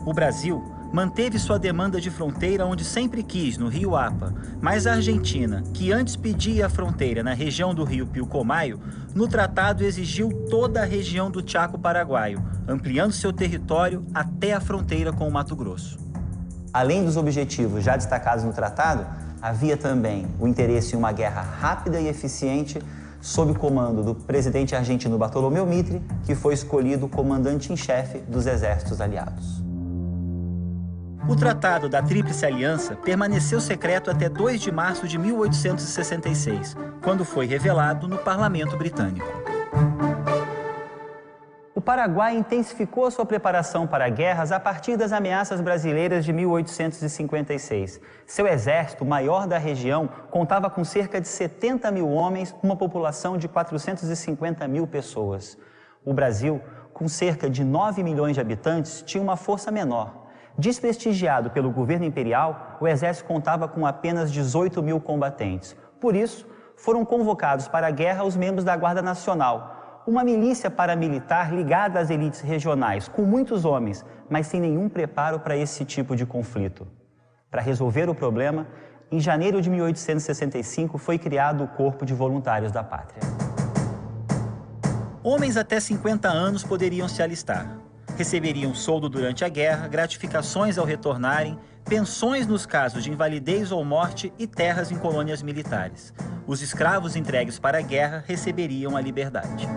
O Brasil manteve sua demanda de fronteira onde sempre quis, no Rio Apa, mas a Argentina, que antes pedia a fronteira na região do Rio Pilcomayo, no tratado exigiu toda a região do Chaco paraguaio, ampliando seu território até a fronteira com o Mato Grosso. Além dos objetivos já destacados no tratado, havia também o interesse em uma guerra rápida e eficiente sob comando do presidente argentino Bartolomeu Mitre, que foi escolhido comandante-em-chefe dos exércitos aliados. O Tratado da Tríplice Aliança permaneceu secreto até 2 de março de 1866, quando foi revelado no Parlamento Britânico. O Paraguai intensificou sua preparação para guerras a partir das ameaças brasileiras de 1856. Seu exército, maior da região, contava com cerca de 70 mil homens, uma população de 450 mil pessoas. O Brasil, com cerca de 9 milhões de habitantes, tinha uma força menor. Desprestigiado pelo governo imperial, o exército contava com apenas 18 mil combatentes. Por isso, foram convocados para a guerra os membros da Guarda Nacional, uma milícia paramilitar ligada às elites regionais, com muitos homens, mas sem nenhum preparo para esse tipo de conflito. Para resolver o problema, em janeiro de 1865 foi criado o Corpo de Voluntários da Pátria. Homens até 50 anos poderiam se alistar. Receberiam soldo durante a guerra, gratificações ao retornarem, pensões nos casos de invalidez ou morte e terras em colônias militares. Os escravos entregues para a guerra receberiam a liberdade.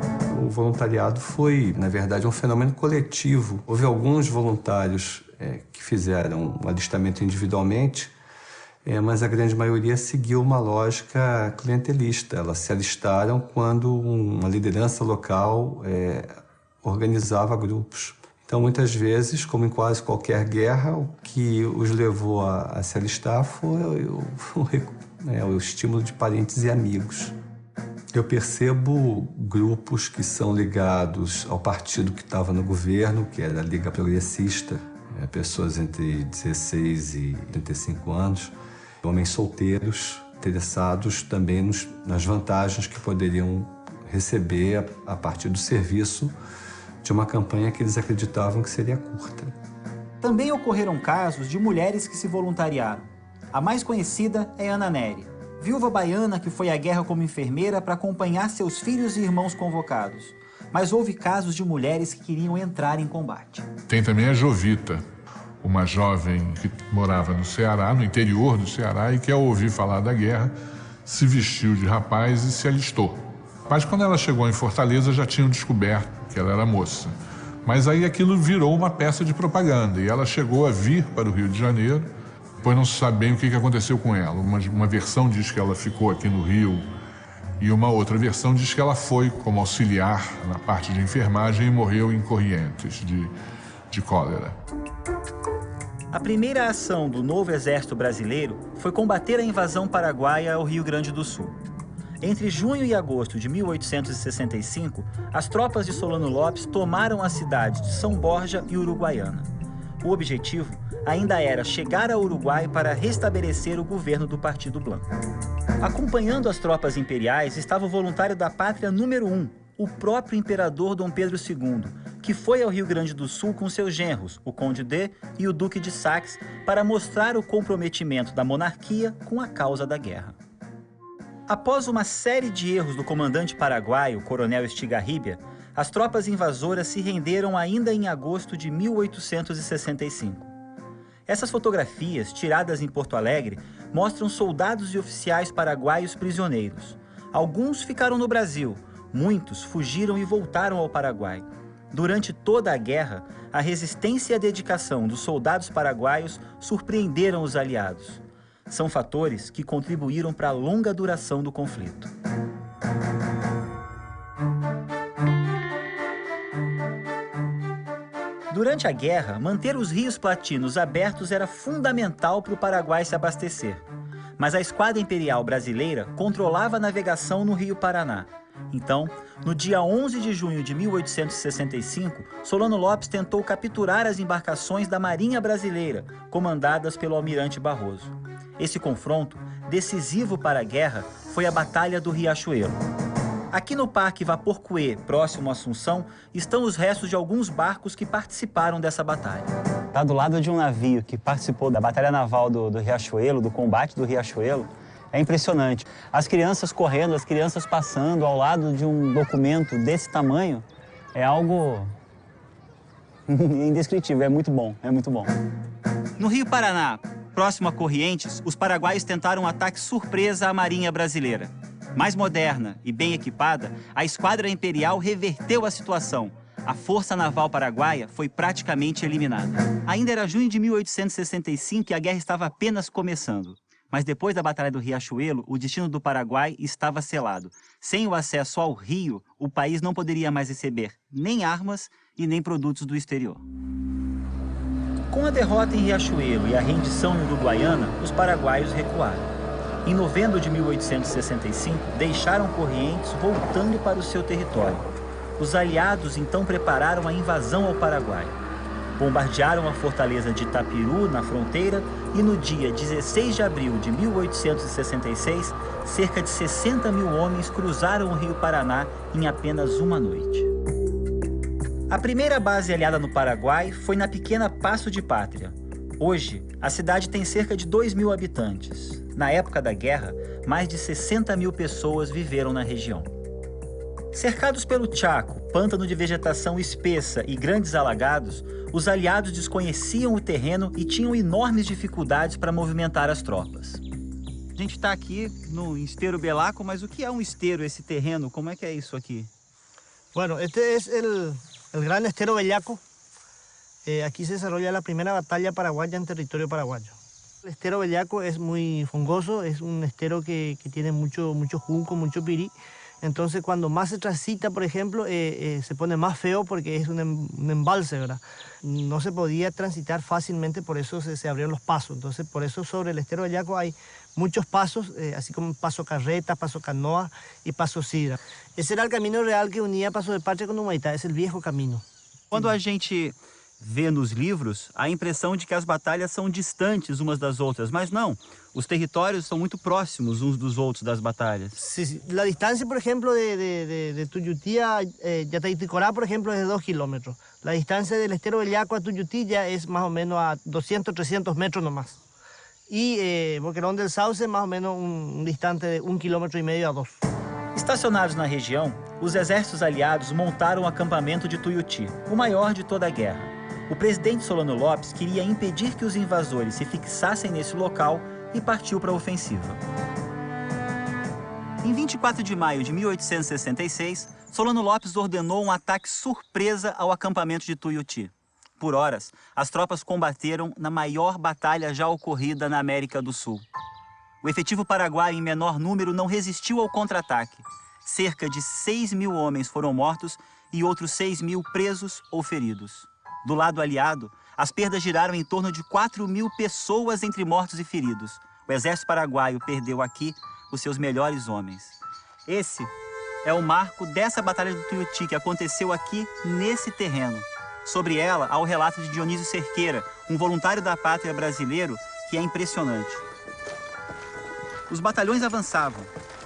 O voluntariado foi, na verdade, um fenômeno coletivo. Houve alguns voluntários que fizeram o alistamento individualmente, mas a grande maioria seguiu uma lógica clientelista. Elas se alistaram quando uma liderança local organizava grupos. Então, muitas vezes, como em quase qualquer guerra, o que os levou a se alistar foi o estímulo de parentes e amigos. Eu percebo grupos que são ligados ao partido que estava no governo, que era a Liga Progressista, pessoas entre 16 e 35 anos, homens solteiros, interessados também nas vantagens que poderiam receber a partir do serviço de uma campanha que eles acreditavam que seria curta. Também ocorreram casos de mulheres que se voluntariaram. A mais conhecida é Ana Nery, viúva baiana que foi à guerra como enfermeira para acompanhar seus filhos e irmãos convocados. Mas houve casos de mulheres que queriam entrar em combate. Tem também a Jovita, uma jovem que morava no Ceará, no interior do Ceará, e que ao ouvir falar da guerra, se vestiu de rapaz e se alistou. Mas quando ela chegou em Fortaleza, já tinham descoberto que ela era moça. Mas aí aquilo virou uma peça de propaganda e ela chegou a vir para o Rio de Janeiro, depois não se sabe bem o que aconteceu com ela. Uma versão diz que ela ficou aqui no Rio e uma outra versão diz que ela foi como auxiliar na parte de enfermagem e morreu em Corrientes de cólera. A primeira ação do novo exército brasileiro foi combater a invasão paraguaia ao Rio Grande do Sul. Entre junho e agosto de 1865, as tropas de Solano Lopes tomaram as cidades de São Borja e Uruguaiana. O objetivo ainda era chegar ao Uruguai para restabelecer o governo do Partido Blanco. Acompanhando as tropas imperiais estava o voluntário da pátria número 1, o próprio imperador Dom Pedro II, que foi ao Rio Grande do Sul com seus genros, o Conde D e o Duque de Saxe, para mostrar o comprometimento da monarquia com a causa da guerra. Após uma série de erros do comandante paraguaio, o coronel Estigarribia, as tropas invasoras se renderam ainda em agosto de 1865. Essas fotografias, tiradas em Porto Alegre, mostram soldados e oficiais paraguaios prisioneiros. Alguns ficaram no Brasil, muitos fugiram e voltaram ao Paraguai. Durante toda a guerra, a resistência e a dedicação dos soldados paraguaios surpreenderam os aliados. São fatores que contribuíram para a longa duração do conflito. Durante a guerra, manter os rios platinos abertos era fundamental para o Paraguai se abastecer. Mas a Esquadra Imperial Brasileira controlava a navegação no Rio Paraná. Então, no dia 11 de junho de 1865, Solano Lopes tentou capturar as embarcações da Marinha Brasileira, comandadas pelo almirante Barroso. Esse confronto, decisivo para a guerra, foi a Batalha do Riachuelo. Aqui no Parque Vaporcuê, próximo a Assunção, estão os restos de alguns barcos que participaram dessa batalha. Está do lado de um navio que participou da Batalha Naval do Riachuelo, do combate do Riachuelo. É impressionante. As crianças correndo, as crianças passando ao lado de um documento desse tamanho, é algo indescritível, é muito bom, é muito bom. No Rio Paraná, próximo a Corrientes, os paraguaios tentaram um ataque surpresa à Marinha Brasileira. Mais moderna e bem equipada, a Esquadra Imperial reverteu a situação. A Força Naval Paraguaia foi praticamente eliminada. Ainda era junho de 1865 e a guerra estava apenas começando. Mas depois da Batalha do Riachuelo, o destino do Paraguai estava selado. Sem o acesso ao rio, o país não poderia mais receber nem armas e nem produtos do exterior. Com a derrota em Riachuelo e a rendição em Uruguaiana, os paraguaios recuaram. Em novembro de 1865, deixaram Corrientes voltando para o seu território. Os aliados então prepararam a invasão ao Paraguai. Bombardearam a fortaleza de Itapiru, na fronteira, e no dia 16 de abril de 1866, cerca de 60 mil homens cruzaram o Rio Paraná em apenas uma noite. A primeira base aliada no Paraguai foi na pequena Passo de Pátria. Hoje, a cidade tem cerca de 2 mil habitantes. Na época da guerra, mais de 60 mil pessoas viveram na região. Cercados pelo Chaco, pântano de vegetação espessa e grandes alagados, os aliados desconheciam o terreno e tinham enormes dificuldades para movimentar as tropas. A gente está aqui no Esteiro Belaco, mas o que é um esteiro, esse terreno? Como é que é isso aqui? Bueno, este es el gran estero Bellaco. Aquí se desarrolla la primera batalla paraguaya en territorio paraguayo. El estero Bellaco es muy fongoso, es un estero que tiene mucho junco, mucho pirí. Entonces, cuando más se transita, por ejemplo, se pone más feo porque es un embalse, ¿verdad? No se podía transitar fácilmente, por eso se abrieron los pasos. Entonces, por eso sobre el estero Bellaco hay muchos pasos, así como paso carreta, paso canoa y paso sidra. Ese era el camino real que unía Paso del Parche con Humaitá, es el viejo camino. Quando a gente vê nos livros a impressão de que as batalhas são distantes umas das outras, mas não, os territórios são muito próximos uns dos outros das batalhas. Sí. La distancia, por ejemplo, de Tuyutí a Yataiticorá, por ejemplo, es de 2 kilómetros. La distancia del estero Bellaco a Tuyutí ya es más o menos a 200, 300 metros nomás. Y Boquerón del Sauce, más o menos un distante de 1,5 kilómetros a 2. Estacionados na região, os exércitos aliados montaram o acampamento de Tuiuti, o maior de toda a guerra. O presidente Solano Lopes queria impedir que os invasores se fixassem nesse local e partiu para a ofensiva. Em 24 de maio de 1866, Solano Lopes ordenou um ataque surpresa ao acampamento de Tuiuti. Por horas, as tropas combateram na maior batalha já ocorrida na América do Sul. O efetivo paraguaio em menor número não resistiu ao contra-ataque. Cerca de 6.000 homens foram mortos e outros 6.000 presos ou feridos. Do lado aliado, as perdas giraram em torno de 4.000 pessoas entre mortos e feridos. O exército paraguaio perdeu aqui os seus melhores homens. Esse é o marco dessa Batalha do Tuiuti, que aconteceu aqui nesse terreno. Sobre ela, há o relato de Dionísio Cerqueira, um voluntário da pátria brasileiro, que é impressionante. Os batalhões avançavam.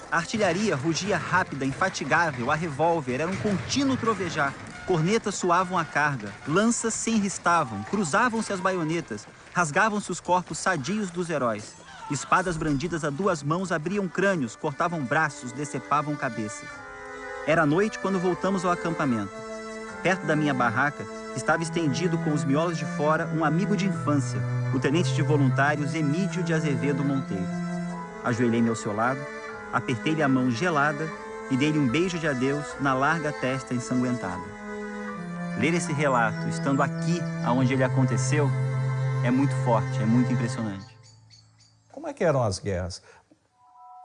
A artilharia rugia rápida, infatigável, a revólver era um contínuo trovejar. Cornetas soavam a carga, lanças se enristavam, cruzavam-se as baionetas, rasgavam-se os corpos sadios dos heróis. Espadas brandidas a 2 mãos abriam crânios, cortavam braços, decepavam cabeças. Era noite quando voltamos ao acampamento. Perto da minha barraca, estava estendido com os miolos de fora um amigo de infância, o tenente de voluntários Emídio de Azevedo Monteiro. Ajoelhei-me ao seu lado, apertei-lhe a mão gelada e dei-lhe um beijo de adeus na larga testa ensanguentada. Ler esse relato, estando aqui, onde ele aconteceu, é muito forte, é muito impressionante. Como é que eram as guerras?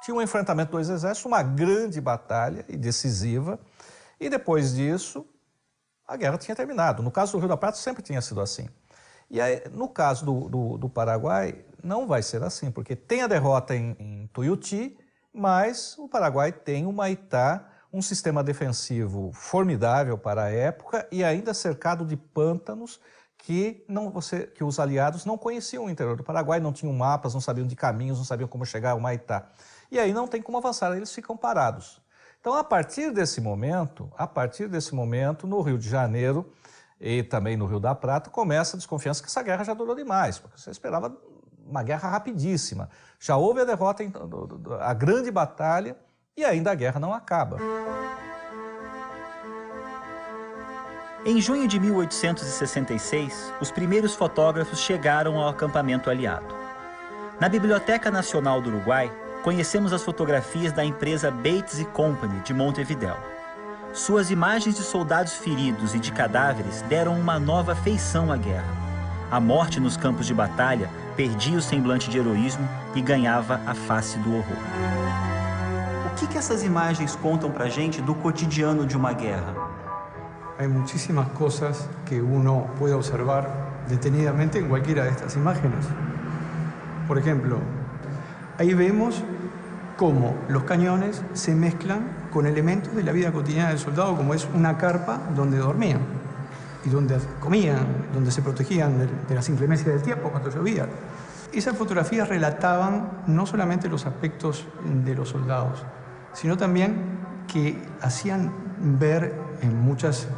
Tinha um enfrentamento dos exércitos, uma grande batalha e decisiva, e depois disso, a guerra tinha terminado. No caso do Rio da Prata, sempre tinha sido assim. E aí, no caso do Paraguai, não vai ser assim, porque tem a derrota em Tuiuti, mas o Paraguai tem o Humaitá, um sistema defensivo formidável para a época e ainda cercado de pântanos que os aliados não conheciam o interior do Paraguai, não tinham mapas, não sabiam de caminhos, não sabiam como chegar ao Humaitá. E aí não tem como avançar, eles ficam parados. Então, a partir desse momento, no Rio de Janeiro e também no Rio da Prata, começa a desconfiança que essa guerra já durou demais, porque você esperava uma guerra rapidíssima. Já houve a derrota, a grande batalha, e ainda a guerra não acaba. Em junho de 1866, os primeiros fotógrafos chegaram ao acampamento aliado. Na Biblioteca Nacional do Uruguai, conhecemos as fotografias da empresa Bates Company de Montevidéu. Suas imagens de soldados feridos e de cadáveres deram uma nova feição à guerra. A morte nos campos de batalha perdia o semblante de heroísmo e ganhava a face do horror. O que essas imagens contam pra gente do cotidiano de uma guerra? Hay muchísimas cosas que uno puede observar detenidamente en cualquiera de estas imágenes. Por ejemplo, ahí vemos cómo los cañones se mezclan con elementos de la vida cotidiana del soldado, como es una carpa donde dormían y donde comían, donde se protegían de las inclemencias del tiempo cuando llovía. Esas fotografías relataban no solamente los aspectos de los soldados, sino también que hacían ver en muchas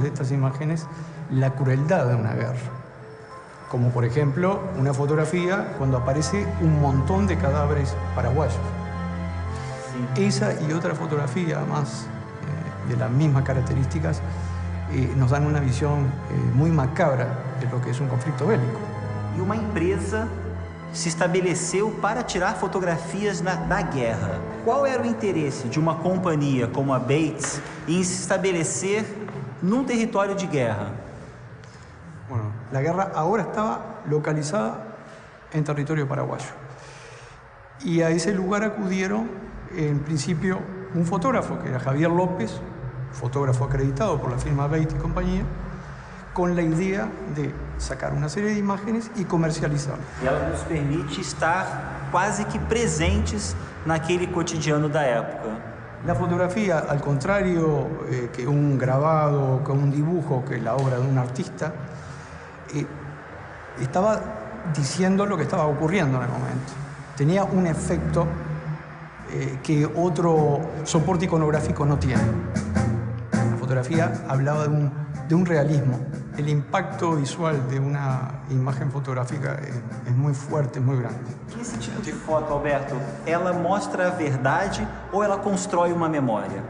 de estas imágenes la crueldad de una guerra. Como por ejemplo una fotografía cuando aparece un montón de cadáveres paraguayos. Sí. Esa y otra fotografía más de las mismas características nos dan una visión muy macabra de lo que es un conflicto bélico. E uma empresa se estabeleceu para tirar fotografias da guerra. Qual era o interesse de uma companhia como a Bates em se estabelecer num território de guerra? Bueno, la guerra ahora estaba localizada en territorio paraguayo. Y a ese lugar acudieron, en principio, un fotógrafo, que era Javier López, fotógrafo acreditado por la firma Bates y compañía, con la idea de sacar una serie de imágenes y comercializarlas. E ela nos permite estar quase que presentes naquele cotidiano da época. La fotografía, al contrario que un grabado, que un dibujo, que la obra de un artista, estaba diciendo lo que estaba ocurriendo en el momento. Tenía un efecto que otro soporte iconográfico no tiene. La fotografía hablaba de un realismo. El impacto visual de una imagen fotográfica es muy fuerte, es muy grande. Esse tipo de foto, Alberto, ela mostra a verdade ou ela constrói uma memória?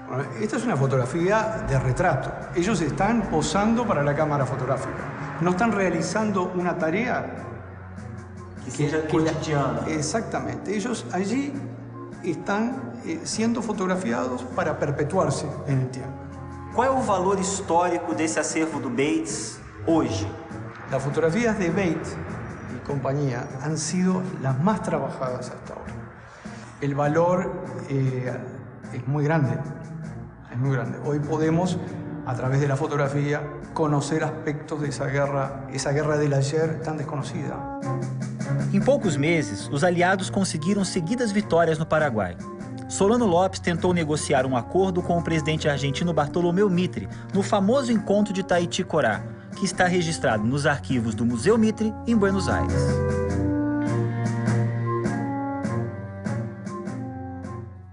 Bueno, esta es una fotografía de retrato. Ellos están posando para la cámara fotográfica. No están realizando una tarea que seja cotidiana. Exactamente. Ellos allí están siendo fotografiados para perpetuarse en el tiempo. Qual é o valor histórico desse acervo do Bates hoje? Las fotografías de Bates y compañía han sido las más trabajadas hasta ahora. El valor es muy grande, es muy grande. Hoy podemos, a través de la fotografía, conocer aspectos de esa guerra del ayer tan desconocida. Em poucos meses, os aliados conseguiram seguidas vitórias no Paraguai. Solano Lopes tentou negociar um acordo com o presidente argentino Bartolomeu Mitre no famoso encontro de Taiticorá, que está registrado nos arquivos do Museu Mitre, em Buenos Aires.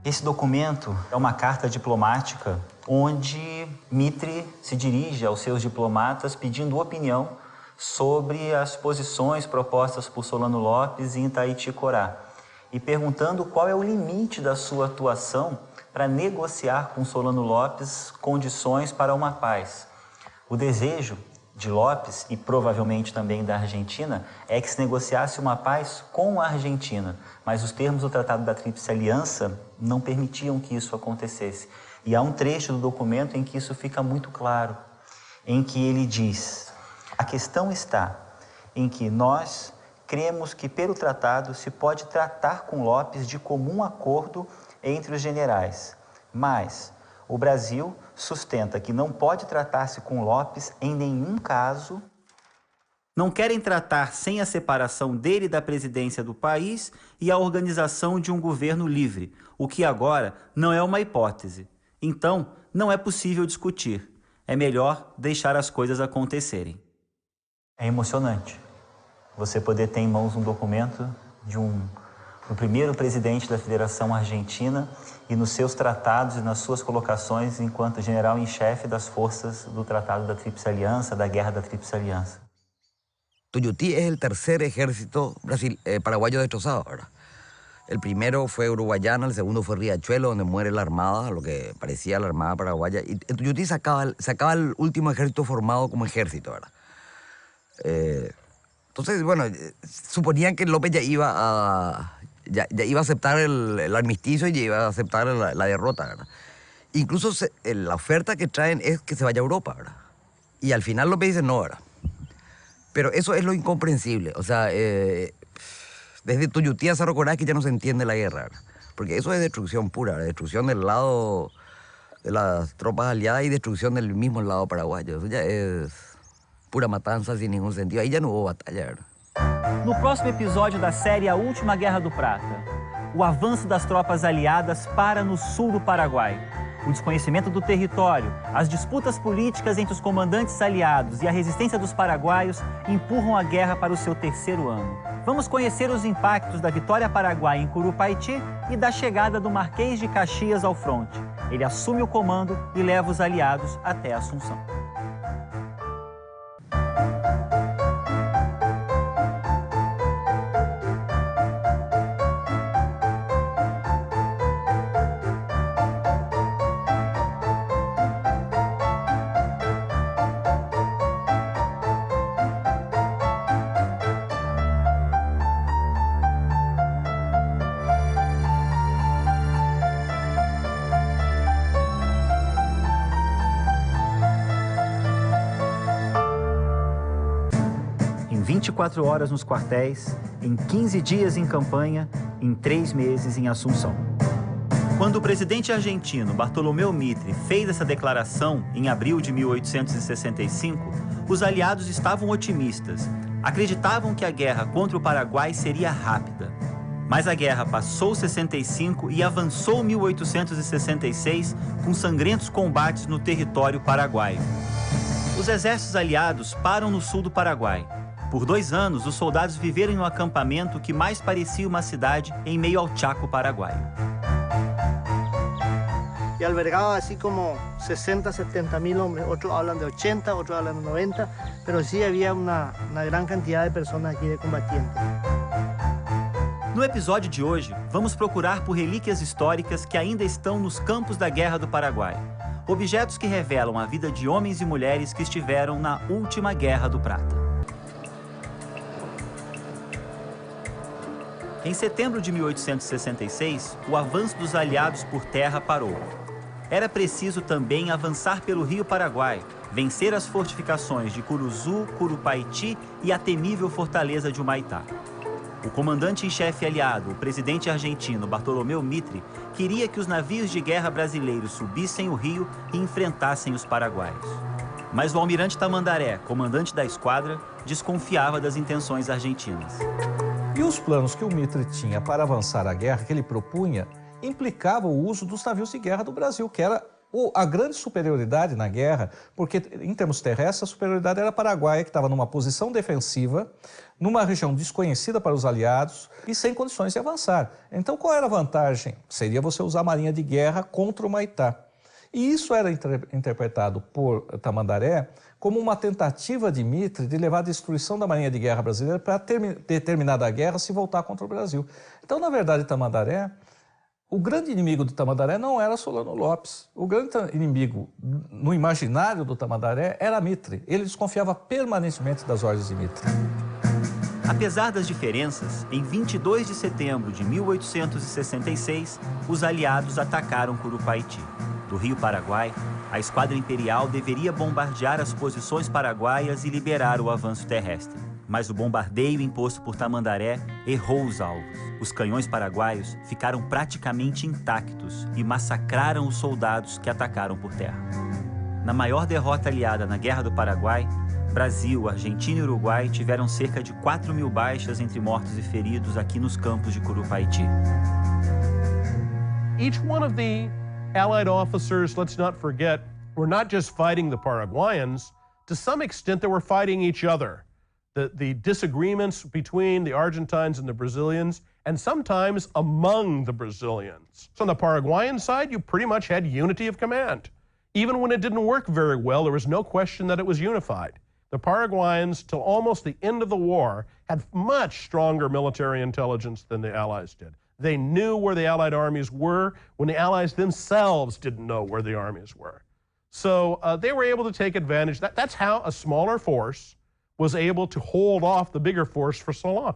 Esse documento é uma carta diplomática onde Mitre se dirige aos seus diplomatas pedindo opinião sobre as posições propostas por Solano Lopes em Taiticorá e perguntando qual é o limite da sua atuação para negociar com Solano Lopes condições para uma paz. O desejo de Lopes, e provavelmente também da Argentina, é que se negociasse uma paz com a Argentina, mas os termos do Tratado da Tríplice Aliança não permitiam que isso acontecesse. E há um trecho do documento em que isso fica muito claro, em que ele diz: a questão está em que nós cremos que pelo tratado se pode tratar com Lopes de comum acordo entre os generais, mas o Brasil sustenta que não pode tratar-se com Lopes em nenhum caso. Não querem tratar sem a separação dele da presidência do país e a organização de um governo livre, o que agora não é uma hipótese. Então, não é possível discutir. É melhor deixar as coisas acontecerem. É emocionante você poder ter em mãos um documento do primeiro presidente da Federação Argentina e nos seus tratados e nas suas colocações enquanto general em chefe das forças do Tratado da Tríplice Aliança, da Guerra da Tríplice Aliança. Tuyutí es el tercer ejército paraguayo destrozado, ¿verdad? El primero fue Uruguayana, el segundo fue Riachuelo, donde muere la Armada, lo que parecía la Armada paraguaya. Y en Tuyutí se acaba el último ejército formado como ejército, ¿verdad? Entonces, bueno, suponían que López ya iba a aceptar el armisticio y ya iba a aceptar la derrota, ¿verdad? Incluso la oferta que traen es que se vaya a Europa, ¿verdad? Y al final López dice no, ¿verdad? Pero eso es lo incomprensible. O sea, desde Tuyutí a Cerro Corazque ya no se entiende la guerra, ¿verdad? Porque eso es destrucción pura, ¿verdad? Destrucción del lado de las tropas aliadas y destrucción del mismo lado paraguayo. Eso ya es pura matança sem nenhum sentido. Aí já não houve batalha. No próximo episódio da série A Última Guerra do Prata, o avanço das tropas aliadas para no sul do Paraguai. O desconhecimento do território, as disputas políticas entre os comandantes aliados e a resistência dos paraguaios empurram a guerra para o seu terceiro ano. Vamos conhecer os impactos da vitória paraguaia em Curupaiti e da chegada do Marquês de Caxias ao fronte. Ele assume o comando e leva os aliados até Assunção. 24 horas nos quartéis, em 15 dias em campanha, em 3 meses em Assunção. Quando o presidente argentino Bartolomeu Mitre fez essa declaração em abril de 1865, os aliados estavam otimistas. Acreditavam que a guerra contra o Paraguai seria rápida. Mas a guerra passou 65 e avançou 1866 com sangrentos combates no território paraguaio. Os exércitos aliados param no sul do Paraguai. Por 2 anos, os soldados viveram em um acampamento que mais parecia uma cidade em meio ao Chaco paraguaio. Y albergaba así como 60, 70 mil hombres. Otros hablan de 80, otros hablan de 90, pero sí había una gran cantidad de personas aquí de combatientes. No episódio de hoje, vamos procurar por relíquias históricas que ainda estão nos campos da Guerra do Paraguai. Objetos que revelam a vida de homens e mulheres que estiveram na última Guerra do Prata. Em setembro de 1866, o avanço dos aliados por terra parou. Era preciso também avançar pelo Rio Paraguai, vencer as fortificações de Curuzu, Curupaiti e a temível fortaleza de Humaitá. O comandante em chefe aliado, o presidente argentino Bartolomeu Mitre, queria que os navios de guerra brasileiros subissem o rio e enfrentassem os paraguaios. Mas o almirante Tamandaré, comandante da esquadra, desconfiava das intenções argentinas. E os planos que o Mitre tinha para avançar a guerra que ele propunha implicava o uso dos navios de guerra do Brasil, que era a grande superioridade na guerra, porque em termos terrestres a superioridade era paraguaia, que estava numa posição defensiva, numa região desconhecida para os aliados e sem condições de avançar. Então qual era a vantagem? Seria você usar a marinha de guerra contra o Humaitá. E isso era interpretado por Tamandaré como uma tentativa de Mitre de levar a destruição da marinha de guerra brasileira para terminada a guerra se voltar contra o Brasil. Então, na verdade, Tamandaré, o grande inimigo do Tamandaré não era Solano Lopes. O grande inimigo no imaginário do Tamandaré era Mitre. Ele desconfiava permanentemente das ordens de Mitre. Apesar das diferenças, em 22 de setembro de 1866, os aliados atacaram Curupaiti. Do Rio Paraguai, a esquadra imperial deveria bombardear as posições paraguaias e liberar o avanço terrestre. Mas o bombardeio imposto por Tamandaré errou os alvos. Os canhões paraguaios ficaram praticamente intactos e massacraram os soldados que atacaram por terra. Na maior derrota aliada na Guerra do Paraguai, Brasil, Argentina e Uruguai tiveram cerca de 4.000 baixas entre mortos e feridos aqui nos campos de Curupaiti. Each one of the Allied officers, let's not forget, were not just fighting the Paraguayans. To some extent, they were fighting each other. The disagreements between the Argentines and the Brazilians, and sometimes among the Brazilians. So on the Paraguayan side, you pretty much had unity of command. Even when it didn't work very well, there was no question that it was unified. The Paraguayans, till almost the end of the war, had much stronger military intelligence than the Allies did. They knew where the Allied armies were when the Allies themselves didn't know where the armies were. So they were able to take advantage. That's how a smaller force was able to hold off the bigger force for so long.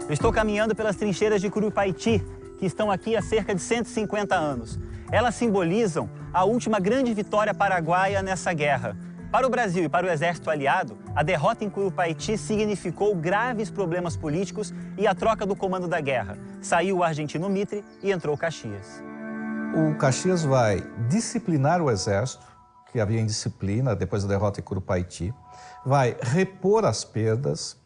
Eu estou caminhando pelas trincheiras de Curupaiti, que estão aqui há cerca de 150 anos. Elas simbolizam a última grande vitória paraguaia nessa guerra. Para o Brasil e para o exército aliado, a derrota em Curupaiti significou graves problemas políticos e a troca do comando da guerra. Saiu o argentino Mitre e entrou Caxias. O Caxias vai disciplinar o exército, que havia indisciplina depois da derrota em Curupaiti, vai repor as perdas.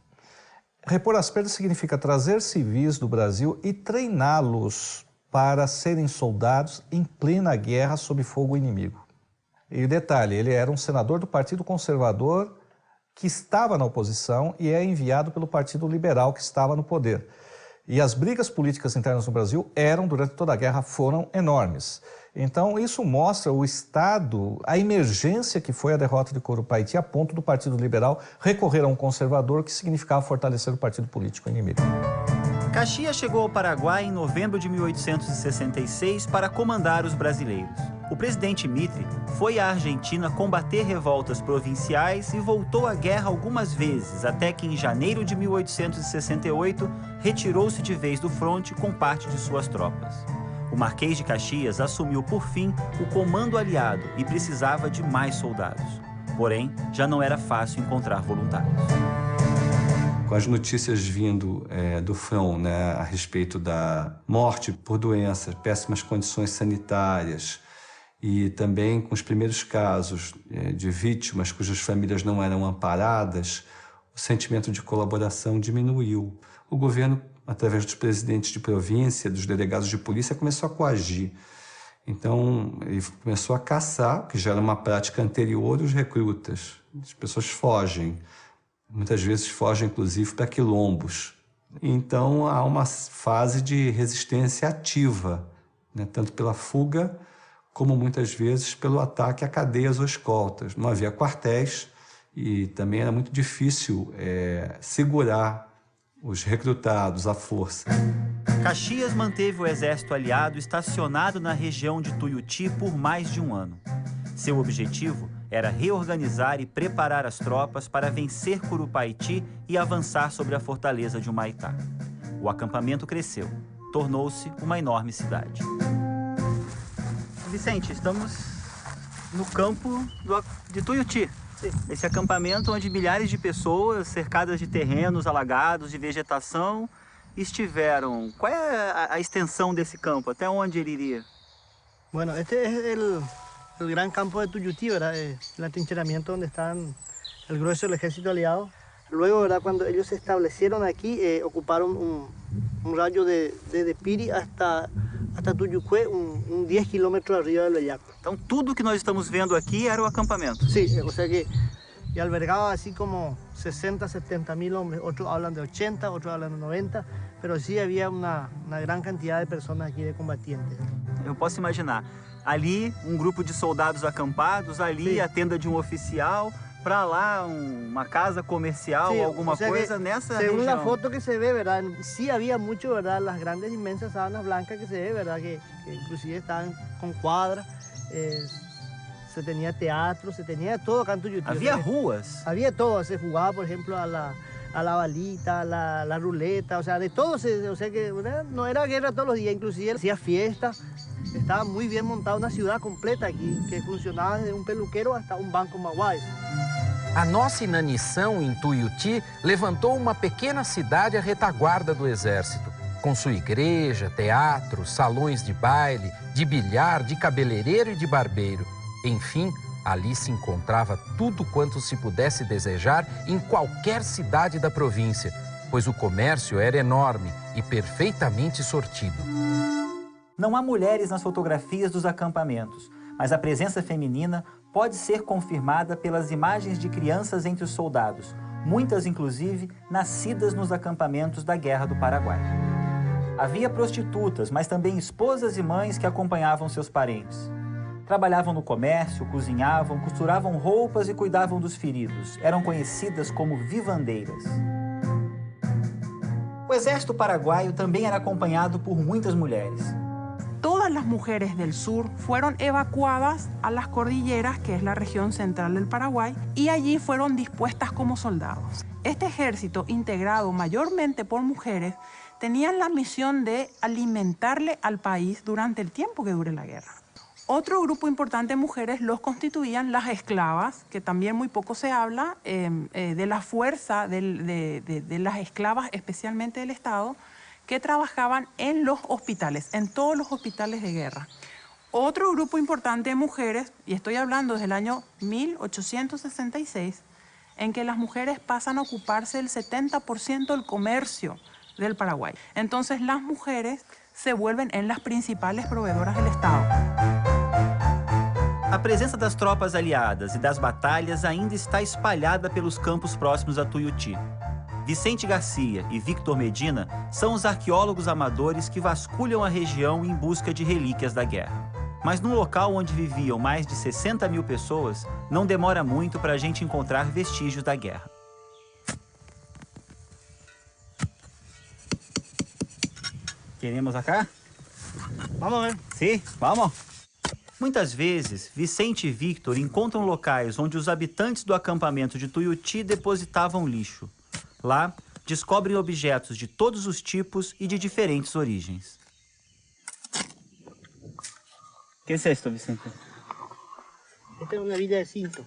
Repor as perdas significa trazer civis do Brasil e treiná-los para serem soldados em plena guerra sob fogo inimigo. E o detalhe, ele era um senador do Partido Conservador que estava na oposição e é enviado pelo Partido Liberal que estava no poder. E as brigas políticas internas no Brasil durante toda a guerra, foram enormes. Então, isso mostra o estado, a emergência que foi a derrota de Curupaiti, a ponto do Partido Liberal recorrer a um conservador, que significava fortalecer o partido político inimigo. Caxias chegou ao Paraguai em novembro de 1866 para comandar os brasileiros. O presidente Mitre foi à Argentina combater revoltas provinciais e voltou à guerra algumas vezes, até que em janeiro de 1868 retirou-se de vez do fronte com parte de suas tropas. O Marquês de Caxias assumiu por fim o comando aliado e precisava de mais soldados. Porém, já não era fácil encontrar voluntários. Com as notícias vindo do front, né, a respeito da morte por doenças, péssimas condições sanitárias e também com os primeiros casos de vítimas cujas famílias não eram amparadas, o sentimento de colaboração diminuiu. O governo, através dos presidentes de província, dos delegados de polícia, começou a coagir. Então, ele começou a caçar, que já era uma prática anterior, os recrutas. As pessoas fogem. Muitas vezes fogem, inclusive, para quilombos. Então, há uma fase de resistência ativa, né? Tanto pela fuga, como muitas vezes pelo ataque a cadeias ou escoltas. Não havia quartéis e também era muito difícil segurar os recrutados à força. Caxias manteve o exército aliado estacionado na região de Tuiuti por mais de um ano. Seu objetivo era reorganizar e preparar as tropas para vencer Curupaiti e avançar sobre a fortaleza de Humaitá. O acampamento cresceu, tornou-se uma enorme cidade. Vicente, estamos no campo de Tuiuti. Esse acampamento onde milhares de pessoas, cercadas de terrenos alagados, de vegetação, estiveram. Qual é a extensão desse campo? Até onde ele iria? Bueno, este es el gran campo de Tuiuti, ¿verdad? El atrincheramiento donde está el grueso del ejército aliado. Luego, ¿verdad? Cuando ellos se establecieron aquí, ocuparon un rayo desde Piri hasta Tuyucué, 10 kilómetros arriba del Bellaco. Então tudo que nós estamos vendo aqui era o acampamento? Sí, o sea que y albergaba así como 60, 70 mil hombres. Otros hablan de 80, otros hablan de 90, pero sí había una gran cantidad de personas aquí de combatientes. Eu posso imaginar, ali um grupo de soldados acampados, ali a tenda de um oficial, para lá uma casa comercial, sí, alguma o sea coisa nessa região. Según la foto que se ve, ¿verdad? Sí había mucho, ¿verdad? Las grandes inmensas sábanas blancas que se ve, ¿verdad? Que inclusive estaban con cuadras. Se tenía teatro, se tenía todo acá en Tuiuti. Había ruas. Había todo, se jugaba, por ejemplo, a la balita, a la ruleta, o sea, de todo, o sea que no era guerra todos los días, inclusive hacía fiestas. Estaba muy bien montada una ciudad completa aqui, que funcionava desde um peluqueiro hasta um banco maguais. A nossa inanição em Tuiuti levantou uma pequena cidade à retaguarda do exército, com sua igreja, teatro, salões de baile, de bilhar, de cabeleireiro e de barbeiro. Enfim, ali se encontrava tudo quanto se pudesse desejar em qualquer cidade da província, pois o comércio era enorme e perfeitamente sortido. Não há mulheres nas fotografias dos acampamentos, mas a presença feminina pode ser confirmada pelas imagens de crianças entre os soldados, muitas inclusive nascidas nos acampamentos da Guerra do Paraguai. Havia prostitutas, mas também esposas e mães que acompanhavam seus parentes. Trabalhavam no comércio, cozinhavam, costuravam roupas e cuidavam dos feridos. Eram conhecidas como vivandeiras. O exército paraguaio também era acompanhado por muitas mulheres. Todas las mujeres del sur fueron evacuadas a las cordilleras, que es la región central del Paraguay, y allí fueron dispuestas como soldados. Este ejército, integrado mayormente por mujeres, tenía la misión de alimentarle al país durante el tiempo que dure la guerra. Otro grupo importante de mujeres los constituían las esclavas, que también muy poco se habla de la fuerza de las esclavas, especialmente del Estado, que trabajaban en los hospitales, en todos los hospitales de guerra. Otro grupo importante de mujeres, y estoy hablando desde el año 1866, en que las mujeres pasan a ocuparse del 70% del comercio del Paraguay. Entonces las mujeres se vuelven en las principales proveedoras del Estado. A presença das tropas aliadas e das batalhas ainda está espalhada pelos campos próximos a Tuiuti. Vicente Garcia e Victor Medina são os arqueólogos amadores que vasculham a região em busca de relíquias da guerra. Mas num local onde viviam mais de 60 mil pessoas, não demora muito para a gente encontrar vestígios da guerra. Queremos acá? Vamos ver. Sim, vamos. Muitas vezes, Vicente e Victor encontram locais onde os habitantes do acampamento de Tuiuti depositavam lixo. Lá, descobrem objetos de todos os tipos e de diferentes origens. O que é isso, Vicente? Esta é uma bilha de cinto.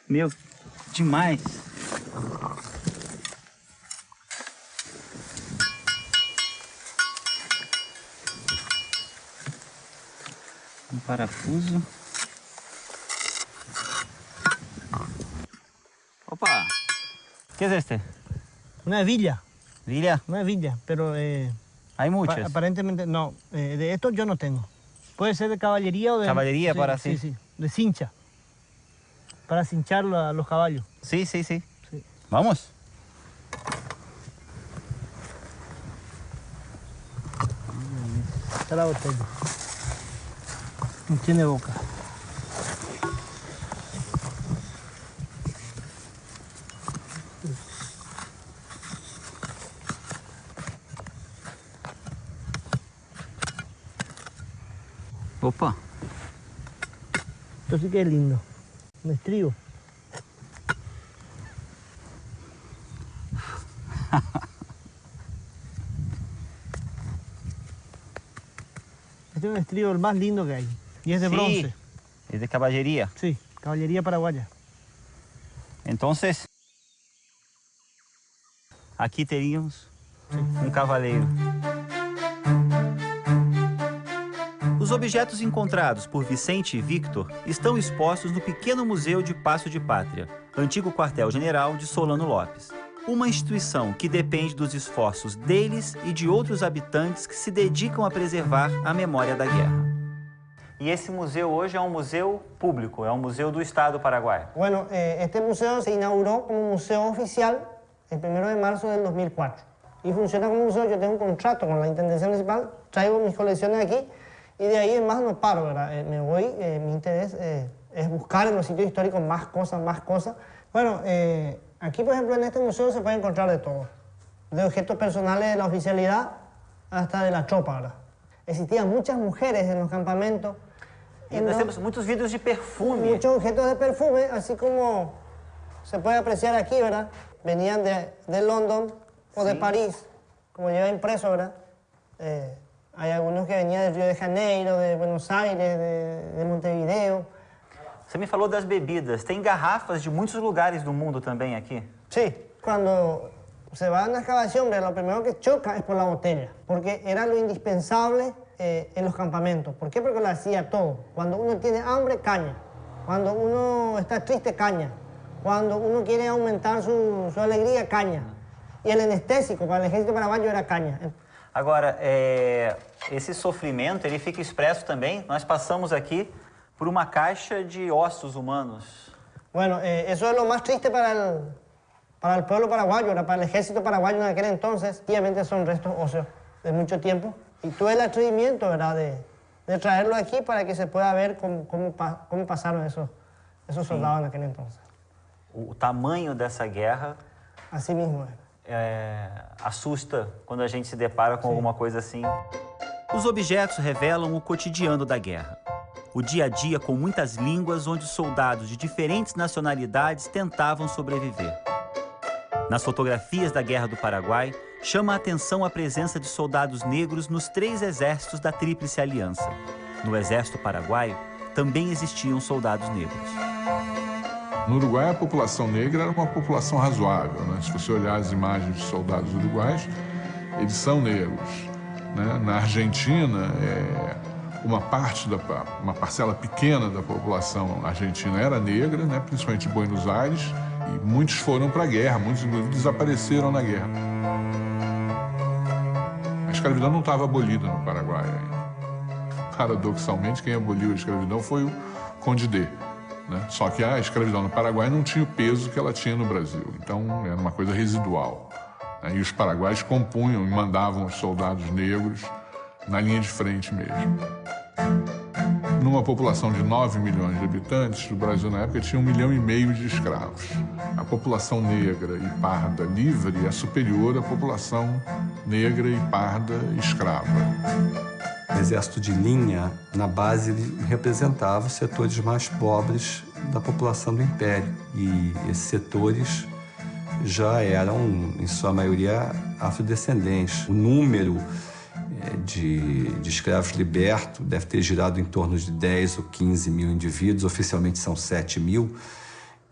Meu, demais. Um parafuso. Opa! ¿Qué es este? Una villa. ¿Villa? Una villa, pero... ¿Hay muchas? Aparentemente no. De estos yo no tengo. Puede ser de caballería o de... ¿Caballería sí, para sí? Sí, de cincha. Para cinchar los caballos. Sí. ¿Vamos? Está la botella. No tiene boca. Opa. Esto sí que es lindo. Un estribo. Este es un estribo el más lindo que hay. Y es de bronce. Es de caballería. Sí, caballería paraguaya. Entonces, aqui teríamos um cavaleiro. Os objetos encontrados por Vicente e Victor estão expostos no pequeno museu de Paço de Pátria, antigo quartel-general de Solano Lopes. Uma instituição que depende dos esforços deles e de outros habitantes que se dedicam a preservar a memória da guerra. E esse museu hoje é um museu público, é um museu do Estado paraguaio. Bueno, este museo se inauguró como museo oficial el 1 de marzo del 2004. Y funciona como museo, yo tengo un contrato con la Intendencia Municipal, traigo mis colecciones aquí y de ahí en más no paro, ¿verdad? Me voy, mi interés es buscar en los sitios históricos más cosas. Bueno, aquí por ejemplo en este museo se puede encontrar de todo, de objetos personales de la oficialidad hasta de la tropa, ¿verdad? Existían muchas mujeres en los campamentos. E nós temos muitos vidros de perfume. Muchos objetos de perfume, así como se puede apreciar aquí, ¿verdad? Venían de London o de París, como lleva impreso, ¿verdad? Hay algunos que venían de Río de Janeiro, de Buenos Aires, de Montevideo. Você me falou das bebidas. Tem garrafas de muitos lugares do mundo também aqui? Sí, cuando se va a una excavación, lo primero que choca es por la botella, porque era lo indispensable en los campamentos. ¿Por qué? Porque lo hacía todo. Cuando uno tiene hambre, caña. Cuando uno está triste, caña. Cuando uno quiere aumentar su alegría, caña. E el anestésico para el ejército paraguayo era caña. Agora, esse sofrimento, ele fica expresso também. Nós passamos aqui por uma caixa de ossos humanos. Bueno, eso es lo más triste para el pueblo paraguayo, para el ejército paraguayo en aquel entonces. Obviamente son restos óseos de mucho tiempo. Y tuve el atrevimiento, ¿verdad?, de traerlo aquí para que se pueda ver cómo pasaron esos soldados en aquel entonces. O tamanho dessa guerra... Assim mesmo assusta quando a gente se depara com alguma coisa assim. Os objetos revelam o cotidiano da guerra. O dia a dia com muitas línguas onde soldados de diferentes nacionalidades tentavam sobreviver. Nas fotografias da Guerra do Paraguai, chama a atenção a presença de soldados negros nos 3 exércitos da Tríplice Aliança. No exército paraguaio, também existiam soldados negros. No Uruguai, a população negra era uma população razoável, né? Se você olhar as imagens de soldados uruguaios, eles são negros, né? Na Argentina, uma parcela pequena da população argentina era negra, né? Principalmente em Buenos Aires, e muitos foram para a guerra, muitos desapareceram na guerra. A escravidão não estava abolida no Paraguai ainda. Paradoxalmente, quem aboliu a escravidão foi o Conde D. Né? Só que a escravidão no Paraguai não tinha o peso que ela tinha no Brasil, então era uma coisa residual. Né? E os paraguaios compunham e mandavam os soldados negros na linha de frente mesmo. Numa população de 9 milhões de habitantes, o Brasil na época tinha 1,5 milhão de escravos. A população negra e parda livre é superior à população negra e parda escrava. O exército de linha, na base, ele representava os setores mais pobres da população do Império. E esses setores já eram, em sua maioria, afrodescendentes. O número de escravos libertos deve ter girado em torno de 10 ou 15 mil indivíduos, oficialmente são 7 mil.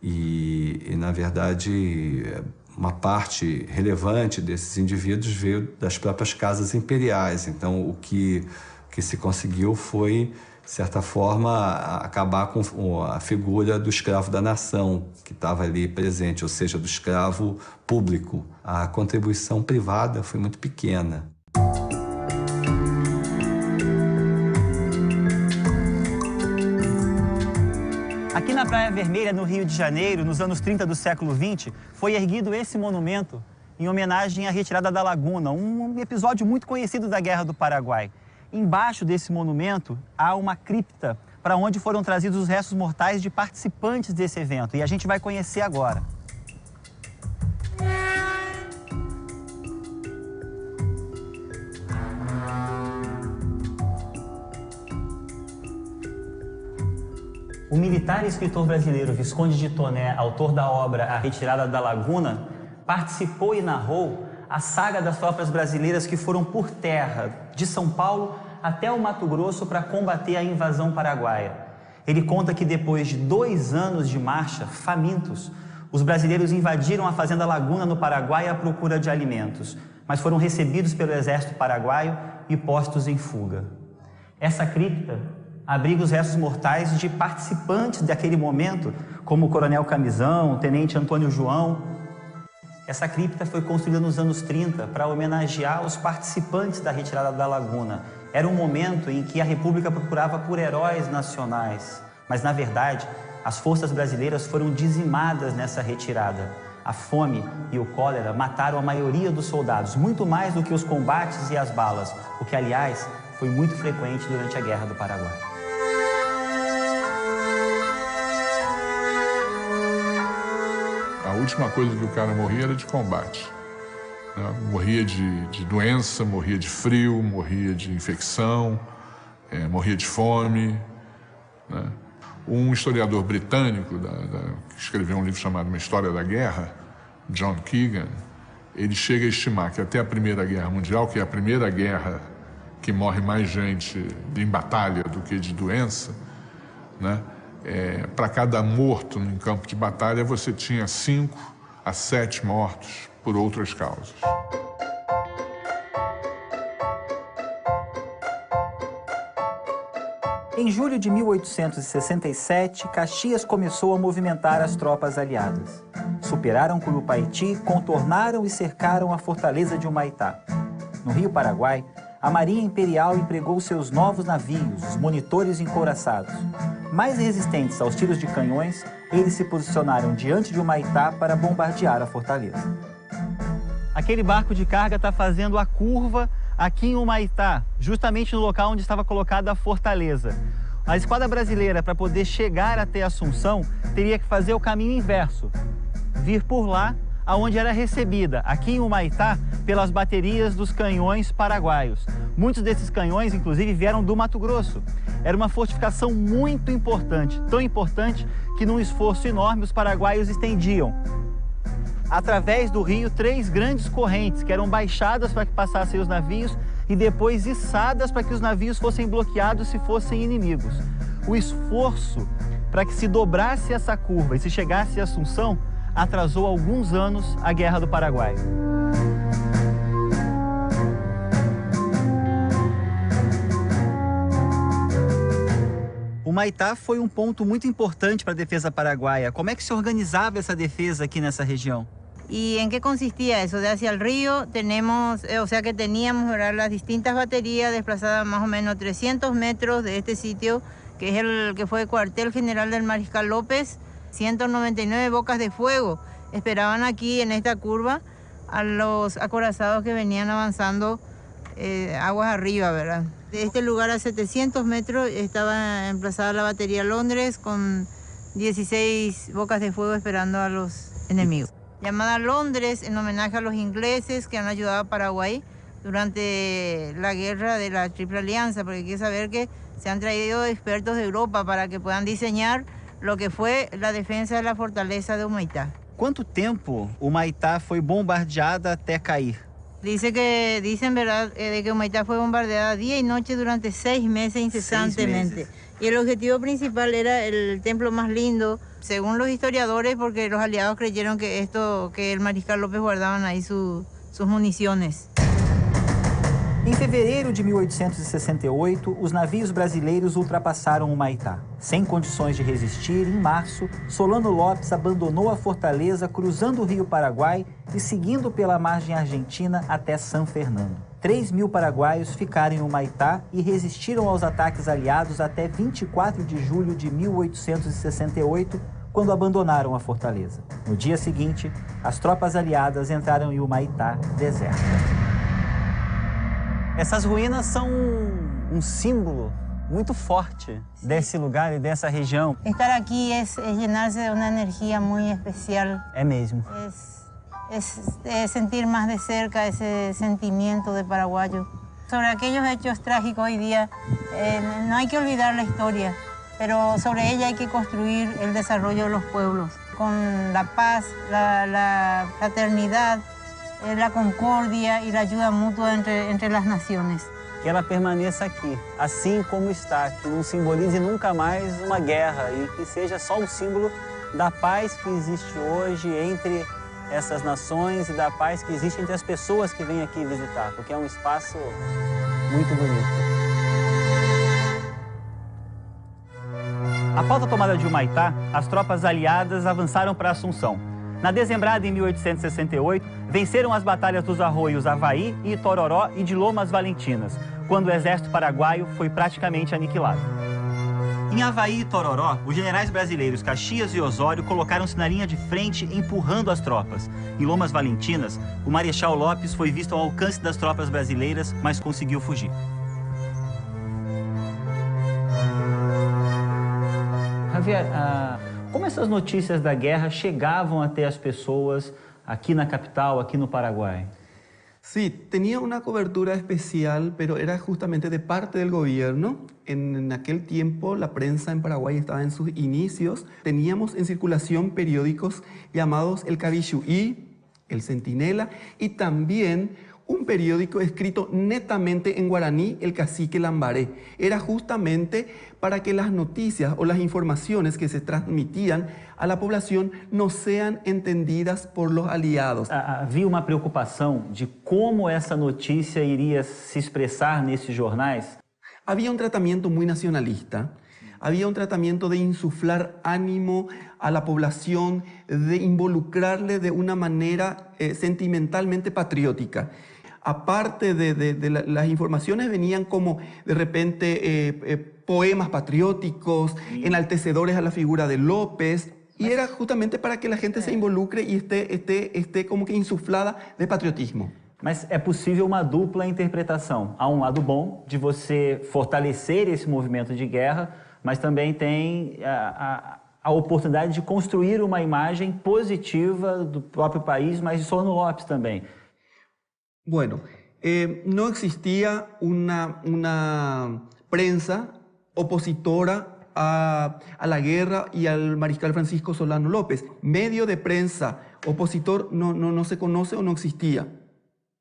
E na verdade, uma parte relevante desses indivíduos veio das próprias casas imperiais. Então, o que se conseguiu foi, de certa forma, acabar com a figura do escravo da nação, que estava ali presente, ou seja, do escravo público. A contribuição privada foi muito pequena. Aqui na Praia Vermelha, no Rio de Janeiro, nos anos 30 do século XX, foi erguido esse monumento em homenagem à retirada da Laguna, um episódio muito conhecido da Guerra do Paraguai. Embaixo desse monumento há uma cripta para onde foram trazidos os restos mortais de participantes desse evento, e a gente vai conhecer agora. O militar e escritor brasileiro Visconde de Toné, autor da obra A Retirada da Laguna, participou e narrou a saga das tropas brasileiras que foram por terra, de São Paulo até o Mato Grosso, para combater a invasão paraguaia. Ele conta que depois de 2 anos de marcha, famintos, os brasileiros invadiram a fazenda Laguna, no Paraguai, à procura de alimentos, mas foram recebidos pelo exército paraguaio e postos em fuga. Essa cripta abriga os restos mortais de participantes daquele momento, como o Coronel Camisão, o Tenente Antônio João. Essa cripta foi construída nos anos 30 para homenagear os participantes da retirada da Laguna. Era um momento em que a República procurava por heróis nacionais, mas, na verdade, as forças brasileiras foram dizimadas nessa retirada. A fome e o cólera mataram a maioria dos soldados, muito mais do que os combates e as balas, o que, aliás, foi muito frequente durante a Guerra do Paraguai. A última coisa que o cara morria era de combate. Né? Morria de doença, morria de frio, morria de infecção, morria de fome. Né? Um historiador britânico que escreveu um livro chamado Uma História da Guerra, John Keegan, ele chega a estimar que até a Primeira Guerra Mundial, que é a primeira guerra que morre mais gente em batalha do que de doença, né? Para cada morto em campo de batalha, você tinha 5 a 7 mortos por outras causas. Em julho de 1867, Caxias começou a movimentar as tropas aliadas. Superaram Curupaiti, contornaram e cercaram a fortaleza de Humaitá. No Rio Paraguai, a Marinha Imperial empregou seus novos navios, os monitores encouraçados. Mais resistentes aos tiros de canhões, eles se posicionaram diante de Humaitá para bombardear a fortaleza. Aquele barco de carga está fazendo a curva aqui em Humaitá, justamente no local onde estava colocada a fortaleza. A esquadra brasileira, para poder chegar até Assunção, teria que fazer o caminho inverso, vir por lá, aonde era recebida, aqui em Humaitá, pelas baterias dos canhões paraguaios. Muitos desses canhões, inclusive, vieram do Mato Grosso. Era uma fortificação muito importante, tão importante que, num esforço enorme, os paraguaios estendiam, através do rio, 3 grandes correntes, que eram baixadas para que passassem os navios e depois içadas para que os navios fossem bloqueados se fossem inimigos. O esforço para que se dobrasse essa curva e se chegasse a Assunção atrasou alguns anos a Guerra do Paraguai. Humaitá foi um ponto muito importante para a defesa paraguaia. Como é que se organizava essa defesa aqui nessa região? ¿Y en qué consistía eso? De hacia el río tenemos, o sea que teníamos, ¿verdad?, las distintas baterías desplazadas más o menos 300 metros de este sitio, que es el que fue cuartel general del Mariscal López. 199 bocas de fuego esperaban aquí en esta curva a los acorazados que venían avanzando aguas arriba, ¿verdad? De este lugar a 700 metros estaba emplazada la batería Londres con 16 bocas de fuego esperando a los enemigos. Llamada Londres en homenaje a los ingleses que han ayudado a Paraguay durante la guerra de la Triple Alianza, porque hay que saber que se han traído expertos de Europa para que puedan diseñar lo que fue la defensa de la fortaleza de Humaitá. Quanto tempo Humaitá foi bombardeada até cair? Dicen verdad de que Humaitá fue bombardeada día y noche durante 6 meses incesantemente. 6 meses. Y el objetivo principal era el templo más lindo, según los historiadores, porque los aliados creyeron que el mariscal López guardaban ahí sus municiones. Em fevereiro de 1868, os navios brasileiros ultrapassaram Humaitá. Sem condições de resistir, em março, Solano Lopes abandonou a fortaleza cruzando o rio Paraguai e seguindo pela margem argentina até San Fernando. 3.000 paraguaios ficaram em Humaitá e resistiram aos ataques aliados até 24 de julho de 1868, quando abandonaram a fortaleza. No dia seguinte, as tropas aliadas entraram em Humaitá deserta. Essas ruínas são um símbolo muito forte desse lugar e dessa região. Estar aqui é llenar-se de uma energia muito especial. É mesmo. É sentir mais de cerca esse sentimento de paraguaio. Sobre aqueles hechos trágicos hoy día, no hay que olvidar la historia, pero sobre ella hay que construir el desarrollo de los pueblos, con la paz, la fraternidad, la concordia y la ayuda mutua entre las naciones. Que ela permaneça aqui, assim como está, que não simbolize nunca mais uma guerra e que seja só um símbolo da paz que existe hoje entre essas nações e da paz que existe entre as pessoas que vêm aqui visitar, porque é um espaço muito bonito. Após a tomada de Humaitá, as tropas aliadas avançaram para Assunção. Na dezembrada em 1868, venceram as batalhas dos arroios Havaí e Itororó e de Lomas Valentinas, quando o exército paraguaio foi praticamente aniquilado. Em Havaí e Itororó, os generais brasileiros Caxias e Osório colocaram-se na linha de frente, empurrando as tropas. Em Lomas Valentinas, o Marechal Lopes foi visto ao alcance das tropas brasileiras, mas conseguiu fugir. Javier, como essas notícias da guerra chegavam até as pessoas aqui na capital, aqui no Paraguai? Sí, tenía una cobertura especial, pero era justamente de parte del gobierno. En aquel tiempo la prensa en Paraguay estaba en sus inicios. Teníamos en circulación periódicos llamados El Cabichuí, El Centinela y también un periódico escrito netamente en guaraní, El Cacique Lambaré. Era justamente para que las noticias o las informaciones que se transmitían a la población no sean entendidas por los aliados. Havia uma preocupação de como essa notícia iria se expressar nesses jornais? Había un tratamiento muy nacionalista. Había un tratamiento de insuflar ánimo a la población, de involucrarle de una manera sentimentalmente patriótica. Aparte de las informaciones venían como de repente poemas patrióticos, enaltecedores a la figura de López, y era justamente para que la gente se involucre y esté como que insuflada de patriotismo. Mas é possível uma dupla interpretação. Há um lado bom de você fortalecer esse movimento de guerra, mas também tem a oportunidade de construir uma imagem positiva do próprio país, mas de Solano Lopes também. Bueno, no existía una prensa opositora a la guerra y al mariscal Francisco Solano López. Medio de prensa opositor no se conoce o no existía.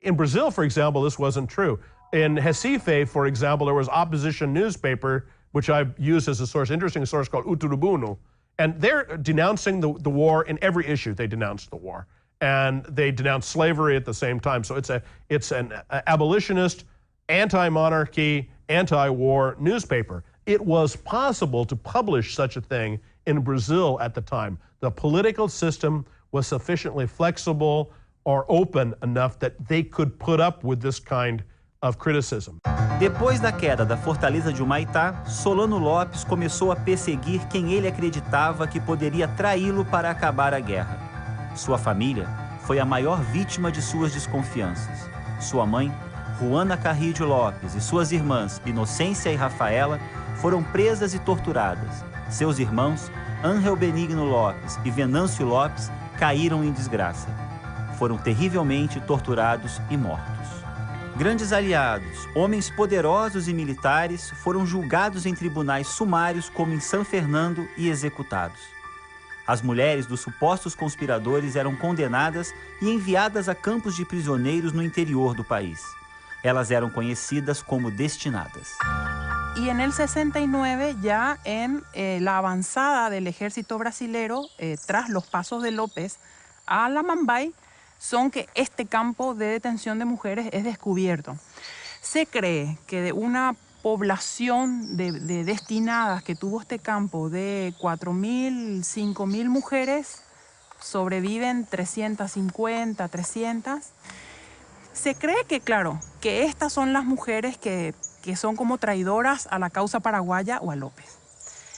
In Brazil, for example, this wasn't true. In Recife, for example, there was opposition newspaper, which I've used as a source, interesting source called O Turubuno, and they're denouncing the war in every issue. They denounced the war. And they denounced slavery at the same time. So it's an abolitionist, anti-monarchy, anti-war newspaper. It was possible to publish such a thing in Brazil at the time. The political system was sufficiently flexible or open enough that they could put up with this kind of criticism. Depois da queda da fortaleza de Humaitá, Solano Lopes começou a perseguir quem ele acreditava que poderia traí-lo para acabar a guerra. Sua família foi a maior vítima de suas desconfianças. Sua mãe, Juana Carrillo Lopes, e suas irmãs, Inocência e Rafaela, foram presas e torturadas. Seus irmãos, Ángel Benigno Lopes e Venâncio Lopes, caíram em desgraça. Foram terrivelmente torturados e mortos. Grandes aliados, homens poderosos e militares, foram julgados em tribunais sumários como em San Fernando e executados. As mulheres dos supostos conspiradores eram condenadas e enviadas a campos de prisioneiros no interior do país. Elas eram conhecidas como destinadas. Y en el 69, ya en la avanzada del ejército brasilero, tras los pasos de López a la Mambay, son que este campo de detención de mujeres es descubierto. Se cree que de una población de destinadas que tuvo este campo de 4.000, 5.000 mujeres, sobreviven 350, 300. Se cree que, claro, que estas son las mujeres que son como traidoras a la causa paraguaya o a López.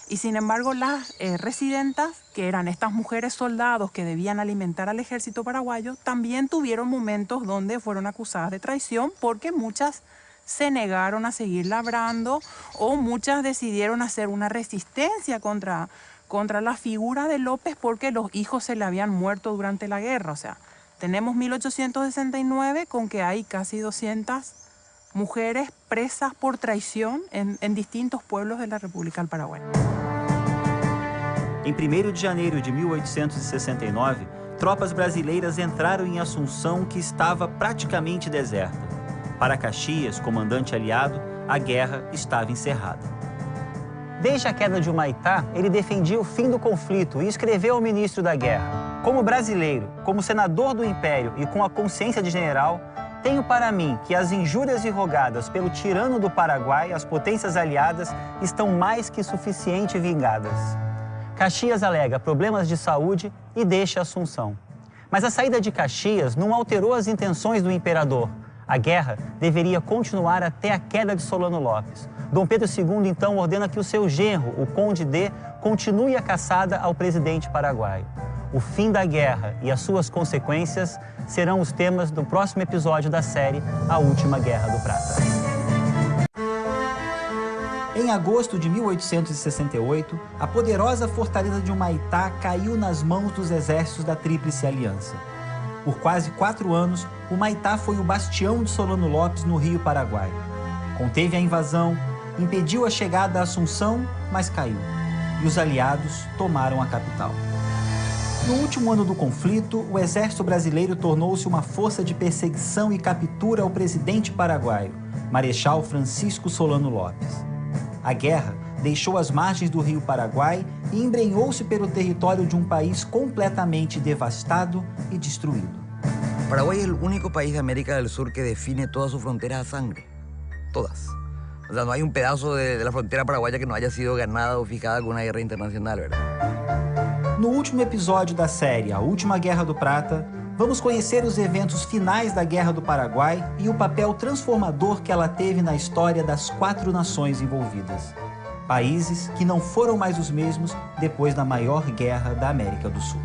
Y sin embargo, las residentas, que eran estas mujeres soldados que debían alimentar al ejército paraguayo, también tuvieron momentos donde fueron acusadas de traición porque muchas se negaron a seguir labrando o muchas decidieron hacer una resistencia contra la figura de López porque los hijos se le habían muerto durante la guerra. O sea, tenemos 1869 con que hay casi 200 mujeres presas por traición en distintos pueblos de la República del Paraguay. Em 1º de janeiro de 1869, tropas brasileiras entraram em Assunção, que estava praticamente deserta. Para Caxias, comandante aliado, a guerra estava encerrada. Desde a queda de Humaitá, ele defendia o fim do conflito e escreveu ao ministro da Guerra: como brasileiro, como senador do Império e com a consciência de general, tenho para mim que as injúrias irrogadas pelo tirano do Paraguai às potências aliadas estão mais que suficiente vingadas. Caxias alega problemas de saúde e deixa Assunção. Mas a saída de Caxias não alterou as intenções do imperador. A guerra deveria continuar até a queda de Solano Lopes. Dom Pedro II, então, ordena que o seu genro, o Conde D, continue a caçada ao presidente paraguaio. O fim da guerra e as suas consequências serão os temas do próximo episódio da série A Última Guerra do Prata. Em agosto de 1868, a poderosa fortaleza de Humaitá caiu nas mãos dos exércitos da Tríplice Aliança. Por quase 4 anos, Humaitá foi o bastião de Solano Lopes no Rio Paraguai. Conteve a invasão, impediu a chegada a Assunção, mas caiu. E os aliados tomaram a capital. No último ano do conflito, o exército brasileiro tornou-se uma força de perseguição e captura ao presidente paraguaio, Marechal Francisco Solano Lopes. A guerra deixou as margens do Rio Paraguai e embrenhou-se pelo território de um país completamente devastado e destruído. Paraguay es el único país de América del Sur que define todas sus fronteras a sangre. Todas. O sea, no hay un pedazo de la frontera paraguaya que no haya sido ganada o fijada con una guerra internacional, ¿verdad? No último episódio da série A Última Guerra do Prata, vamos conhecer os eventos finais da Guerra do Paraguai e o papel transformador que ela teve na história das 4 nações envolvidas. Países que não foram mais os mesmos depois da maior guerra da América do Sul.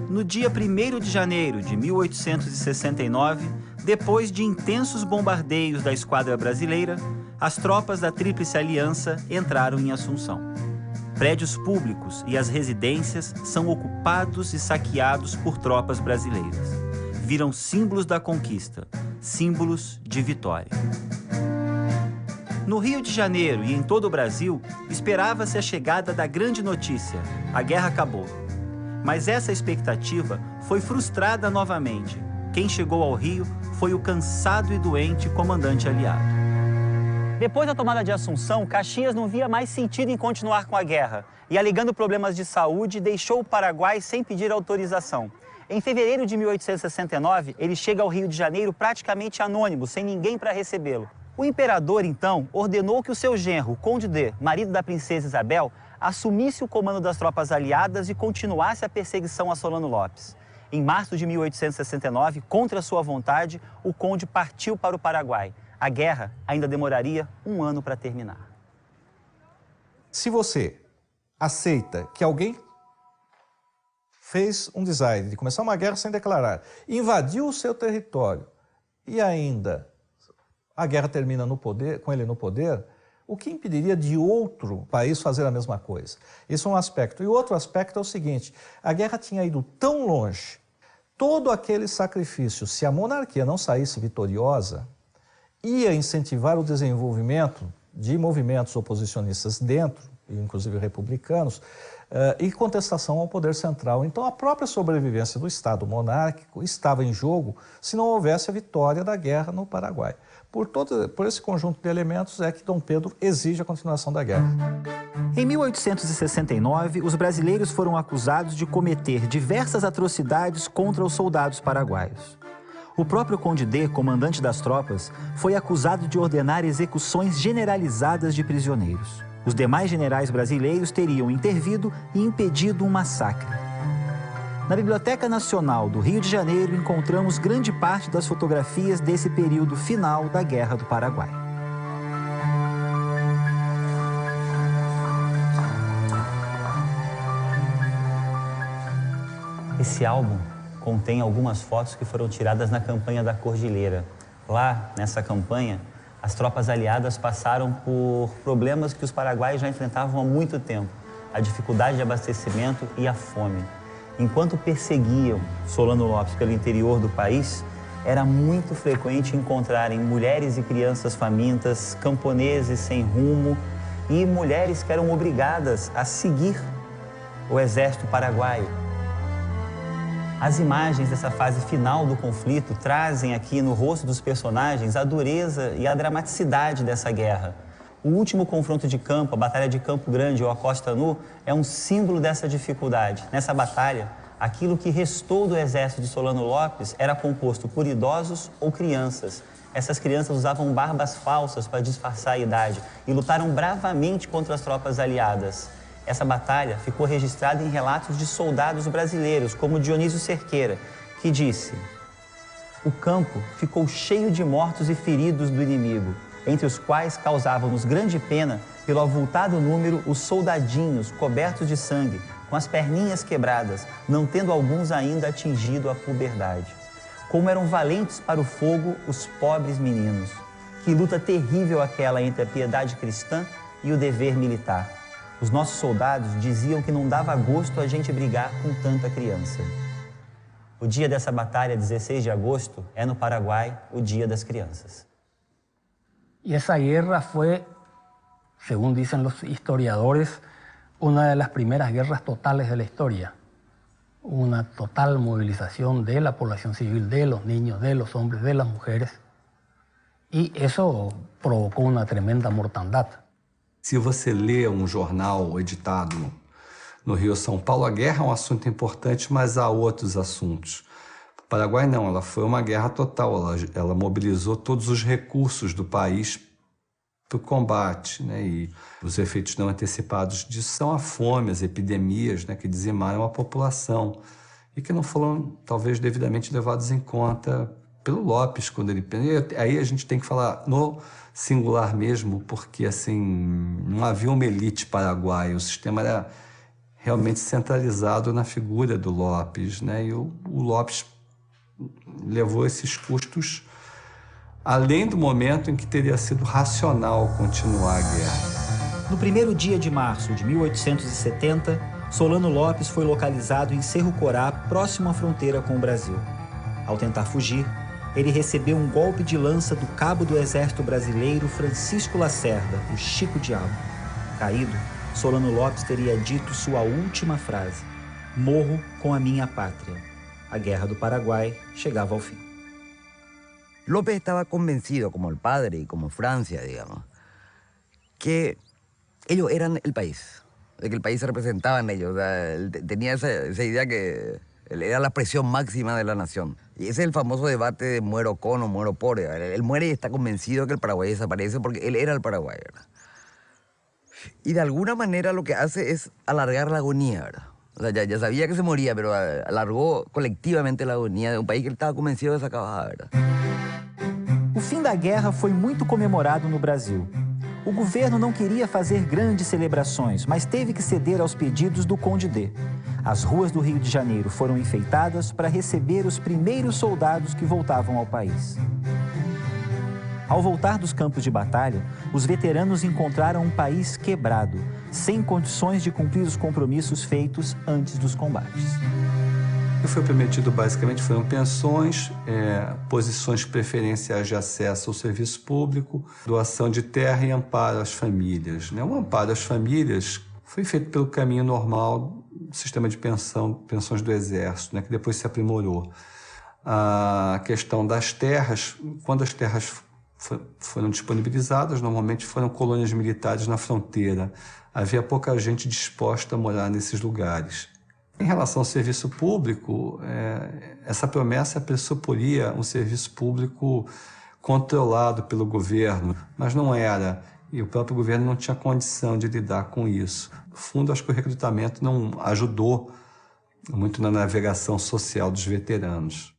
No dia 1º de janeiro de 1869, depois de intensos bombardeios da esquadra brasileira, as tropas da Tríplice Aliança entraram em Assunção. Prédios públicos e as residências são ocupados e saqueados por tropas brasileiras. Viram símbolos da conquista, símbolos de vitória. No Rio de Janeiro e em todo o Brasil, esperava-se a chegada da grande notícia: a guerra acabou. Mas essa expectativa foi frustrada novamente. Quem chegou ao Rio foi o cansado e doente comandante aliado. Depois da tomada de Assunção, Caxias não via mais sentido em continuar com a guerra e, alegando problemas de saúde, deixou o Paraguai sem pedir autorização. Em fevereiro de 1869, ele chega ao Rio de Janeiro praticamente anônimo, sem ninguém para recebê-lo. O imperador, então, ordenou que o seu genro, o Conde D, marido da princesa Isabel, assumisse o comando das tropas aliadas e continuasse a perseguição a Solano Lopes. Em março de 1869, contra sua vontade, o conde partiu para o Paraguai. A guerra ainda demoraria 1 ano para terminar. Se você aceita que alguém fez um design de começar uma guerra sem declarar, invadiu o seu território e ainda a guerra termina no poder, com ele no poder, o que impediria de outro país fazer a mesma coisa? Isso é um aspecto. E o outro aspecto é o seguinte: a guerra tinha ido tão longe, todo aquele sacrifício, se a monarquia não saísse vitoriosa, ia incentivar o desenvolvimento de movimentos oposicionistas dentro, inclusive republicanos, e contestação ao poder central. Então, a própria sobrevivência do Estado monárquico estava em jogo se não houvesse a vitória da guerra no Paraguai. Por esse conjunto de elementos é que Dom Pedro exige a continuação da guerra. Em 1869, os brasileiros foram acusados de cometer diversas atrocidades contra os soldados paraguaios. O próprio Conde D, comandante das tropas, foi acusado de ordenar execuções generalizadas de prisioneiros. Os demais generais brasileiros teriam intervido e impedido um massacre. Na Biblioteca Nacional do Rio de Janeiro encontramos grande parte das fotografias desse período final da Guerra do Paraguai. Esse álbum contém algumas fotos que foram tiradas na campanha da Cordilheira. Lá, nessa campanha, as tropas aliadas passaram por problemas que os paraguaios já enfrentavam há muito tempo: a dificuldade de abastecimento e a fome. Enquanto perseguiam Solano Lopes pelo interior do país, era muito frequente encontrarem mulheres e crianças famintas, camponeses sem rumo e mulheres que eram obrigadas a seguir o exército paraguaio. As imagens dessa fase final do conflito trazem aqui no rosto dos personagens a dureza e a dramaticidade dessa guerra. O último confronto de campo, a Batalha de Campo Grande ou a Costa Nu, é um símbolo dessa dificuldade. Nessa batalha, aquilo que restou do exército de Solano Lopes era composto por idosos ou crianças. Essas crianças usavam barbas falsas para disfarçar a idade e lutaram bravamente contra as tropas aliadas. Essa batalha ficou registrada em relatos de soldados brasileiros, como Dionísio Cerqueira, que disse: "O campo ficou cheio de mortos e feridos do inimigo, entre os quais causavam-nos grande pena, pelo avultado número, os soldadinhos cobertos de sangue, com as perninhas quebradas, não tendo alguns ainda atingido a puberdade. Como eram valentes para o fogo os pobres meninos. Que luta terrível aquela entre a piedade cristã e o dever militar. Os nossos soldados diziam que não dava gosto a gente brigar com tanta criança." O dia dessa batalha, 16 de agosto, é no Paraguai o Dia das Crianças. Y esa guerra fue, según dicen los historiadores, una de las primeras guerras totales de la historia. Una total movilización de la población civil, de los niños, de los hombres, de las mujeres. Y eso provocó una tremenda mortandad. Se você lê um jornal editado no Rio São Paulo, a guerra é um assunto importante, mas há outros assuntos. O Paraguai não, ela foi uma guerra total, ela mobilizou todos os recursos do país para o combate, né? E os efeitos não antecipados disso são a fome, as epidemias, né, que dizimaram a população e que não foram talvez devidamente levados em conta pelo Lopes quando ele... Aí a gente tem que falar no singular mesmo, porque assim, não havia uma elite paraguaia, o sistema era realmente centralizado na figura do Lopes, né? E o Lopes levou esses custos além do momento em que teria sido racional continuar a guerra. No primeiro dia de março de 1870, Solano Lopes foi localizado em Cerro Corá, próximo à fronteira com o Brasil. Ao tentar fugir, ele recebeu um golpe de lança do cabo do exército brasileiro Francisco Lacerda, o Chico Diabo. Caído, Solano Lopes teria dito sua última frase: "Morro com a minha pátria." A Guerra do Paraguai chegava ao fim. López estaba convencido, como el padre y como Francia, digamos, que ellos eran el país, de que el país se representaban ellos. O sea, él tenía esa idea que él era la expresión máxima de la nación. Y ese es el famoso debate de muero con o muero por. Él muere y está convencido que el Paraguay desaparece porque él era el Paraguay, ¿verdad? Y de alguna manera lo que hace es alargar la agonía, ¿verdad? O sea, ya sabía que se moría, pero alargou colectivamente a agonia de um país que ele estava convencido de se acabar, ¿verdad? O fim da guerra foi muito comemorado no Brasil. O governo não queria fazer grandes celebrações, mas teve que ceder aos pedidos do Conde D. As ruas do Rio de Janeiro foram enfeitadas para receber os primeiros soldados que voltavam ao país. Ao voltar dos campos de batalha, os veteranos encontraram um país quebrado, sem condições de cumprir os compromissos feitos antes dos combates. O que foi prometido basicamente foram pensões, posições preferenciais de acesso ao serviço público, doação de terra e amparo às famílias. O amparo às famílias foi feito pelo caminho normal do sistema de pensões do Exército, que depois se aprimorou. A questão das terras, quando as terras foram disponibilizadas, normalmente foram colônias militares na fronteira. Havia pouca gente disposta a morar nesses lugares. Em relação ao serviço público, essa promessa pressuporia um serviço público controlado pelo governo, mas não era, e o próprio governo não tinha condição de lidar com isso. No fundo, acho que o recrutamento não ajudou muito na navegação social dos veteranos.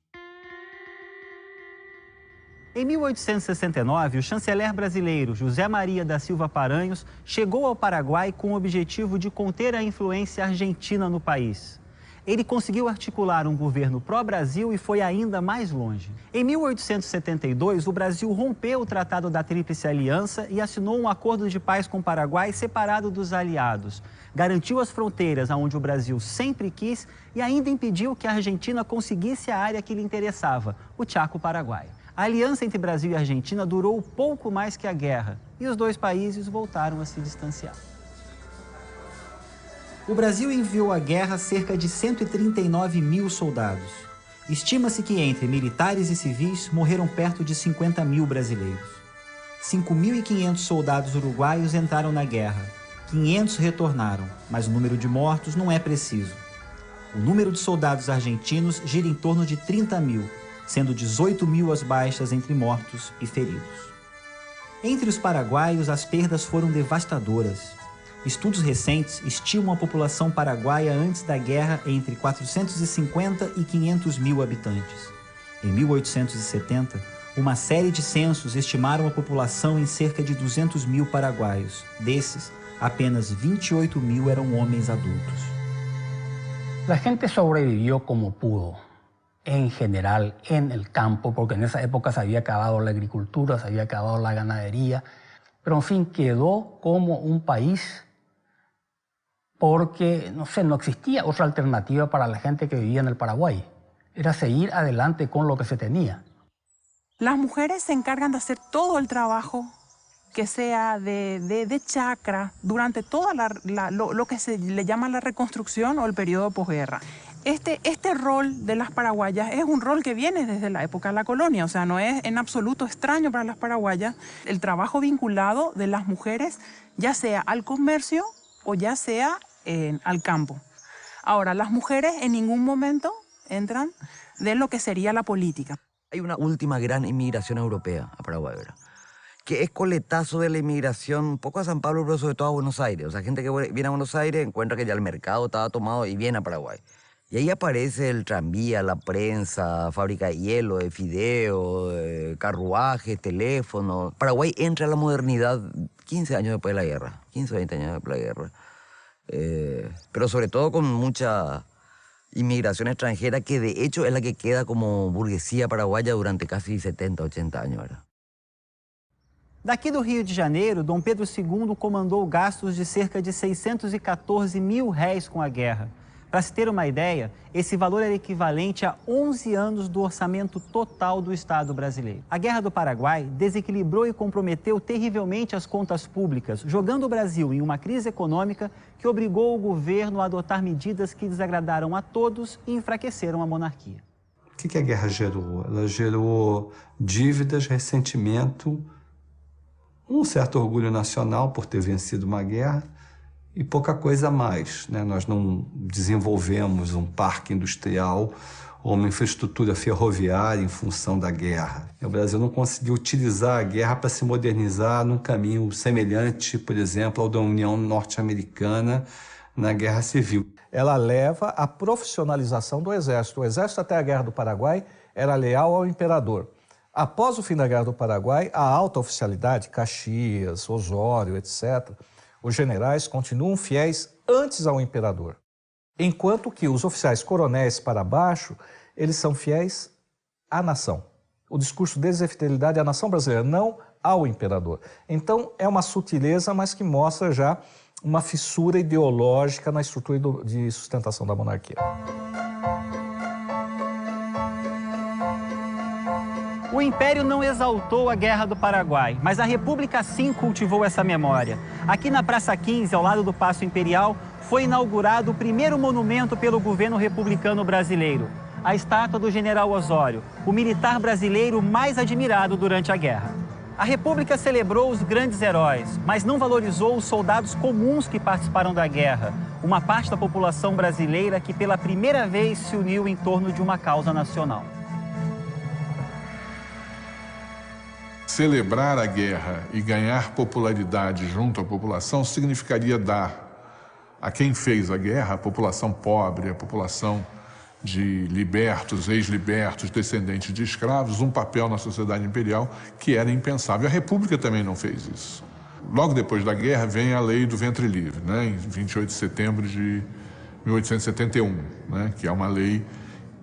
Em 1869, o chanceler brasileiro José Maria da Silva Paranhos chegou ao Paraguai com o objetivo de conter a influência argentina no país. Ele conseguiu articular um governo pró-Brasil e foi ainda mais longe. Em 1872, o Brasil rompeu o Tratado da Tríplice Aliança e assinou um acordo de paz com o Paraguai separado dos aliados. Garantiu as fronteiras aonde o Brasil sempre quis e ainda impediu que a Argentina conseguisse a área que lhe interessava, o Chaco-Paraguai. A aliança entre Brasil e Argentina durou pouco mais que a guerra e os dois países voltaram a se distanciar. O Brasil enviou à guerra cerca de 139 mil soldados. Estima-se que entre militares e civis morreram perto de 50 mil brasileiros. 5.500 soldados uruguaios entraram na guerra, 500 retornaram, mas o número de mortos não é preciso. O número de soldados argentinos gira em torno de 30 mil, sendo 18 mil as baixas entre mortos e feridos. Entre os paraguaios, as perdas foram devastadoras. Estudos recentes estimam a população paraguaia antes da guerra entre 450 e 500 mil habitantes. Em 1870, uma série de censos estimaram a população em cerca de 200 mil paraguaios. Desses, apenas 28 mil eram homens adultos. La gente sobrevivió como pudo. En general en el campo, porque en esa época se había acabado la agricultura, se había acabado la ganadería, pero en fin, quedó como un país porque, no existía otra alternativa para la gente que vivía en el Paraguay. Era seguir adelante con lo que se tenía. Las mujeres se encargan de hacer todo el trabajo que sea de chacra durante toda lo que se le llama la reconstrucción o el periodo de posguerra. Este rol de las paraguayas es un rol que viene desde la época de la colonia, o sea, no es en absoluto extraño para las paraguayas el trabajo vinculado de las mujeres, ya sea al comercio o ya sea al campo. Ahora, las mujeres en ningún momento entran de lo que sería la política. Hay una última gran inmigración europea a Paraguay, ¿verdad? Que es coletazo de la inmigración un poco a San Pablo, pero sobre todo a Buenos Aires. O sea, gente que viene a Buenos Aires encuentra que ya el mercado estaba tomado y viene a Paraguay. Y ahí aparece el tranvía, la prensa, fábrica de hielo, de fideo, carruajes, teléfonos. Paraguay entra a la modernidad 15 años después de la guerra, 15 o 20 años después de la guerra. Pero sobre todo con mucha inmigración extranjera, que de hecho es la que queda como burguesía paraguaya durante casi 70, 80 años, ¿verdad? Daqui do Rio de Janeiro, Dom Pedro II comandou gastos de cerca de 614 mil réis com a guerra. Para se ter uma ideia, esse valor era equivalente a 11 anos do orçamento total do Estado brasileiro. A Guerra do Paraguai desequilibrou e comprometeu terrivelmente as contas públicas, jogando o Brasil em uma crise econômica que obrigou o governo a adotar medidas que desagradaram a todos e enfraqueceram a monarquia. O que a guerra gerou? Ela gerou dívidas, ressentimento, um certo orgulho nacional por ter vencido uma guerra, e pouca coisa mais, né? Nós não desenvolvemos um parque industrial ou uma infraestrutura ferroviária em função da guerra. O Brasil não conseguiu utilizar a guerra para se modernizar num caminho semelhante, por exemplo, ao da União Norte-Americana na Guerra Civil. Ela leva à profissionalização do Exército. O Exército, até a Guerra do Paraguai, era leal ao imperador. Após o fim da Guerra do Paraguai, a alta oficialidade, Caxias, Osório, etc., os generais continuam fiéis antes ao imperador, enquanto que os oficiais coronéis para baixo, eles são fiéis à nação. O discurso deles é fidelidade à nação brasileira, não ao imperador. Então, é uma sutileza, mas que mostra já uma fissura ideológica na estrutura de sustentação da monarquia. O Império não exaltou a Guerra do Paraguai, mas a República sim cultivou essa memória. Aqui na Praça 15, ao lado do Paço Imperial, foi inaugurado o primeiro monumento pelo governo republicano brasileiro, a estátua do General Osório, o militar brasileiro mais admirado durante a guerra. A República celebrou os grandes heróis, mas não valorizou os soldados comuns que participaram da guerra, uma parte da população brasileira que pela primeira vez se uniu em torno de uma causa nacional. Celebrar a guerra e ganhar popularidade junto à população significaria dar a quem fez a guerra, a população pobre, a população de libertos, ex-libertos, descendentes de escravos, um papel na sociedade imperial que era impensável. A República também não fez isso. Logo depois da guerra vem a Lei do Ventre Livre, né, em 28 de setembro de 1871, né, que é uma lei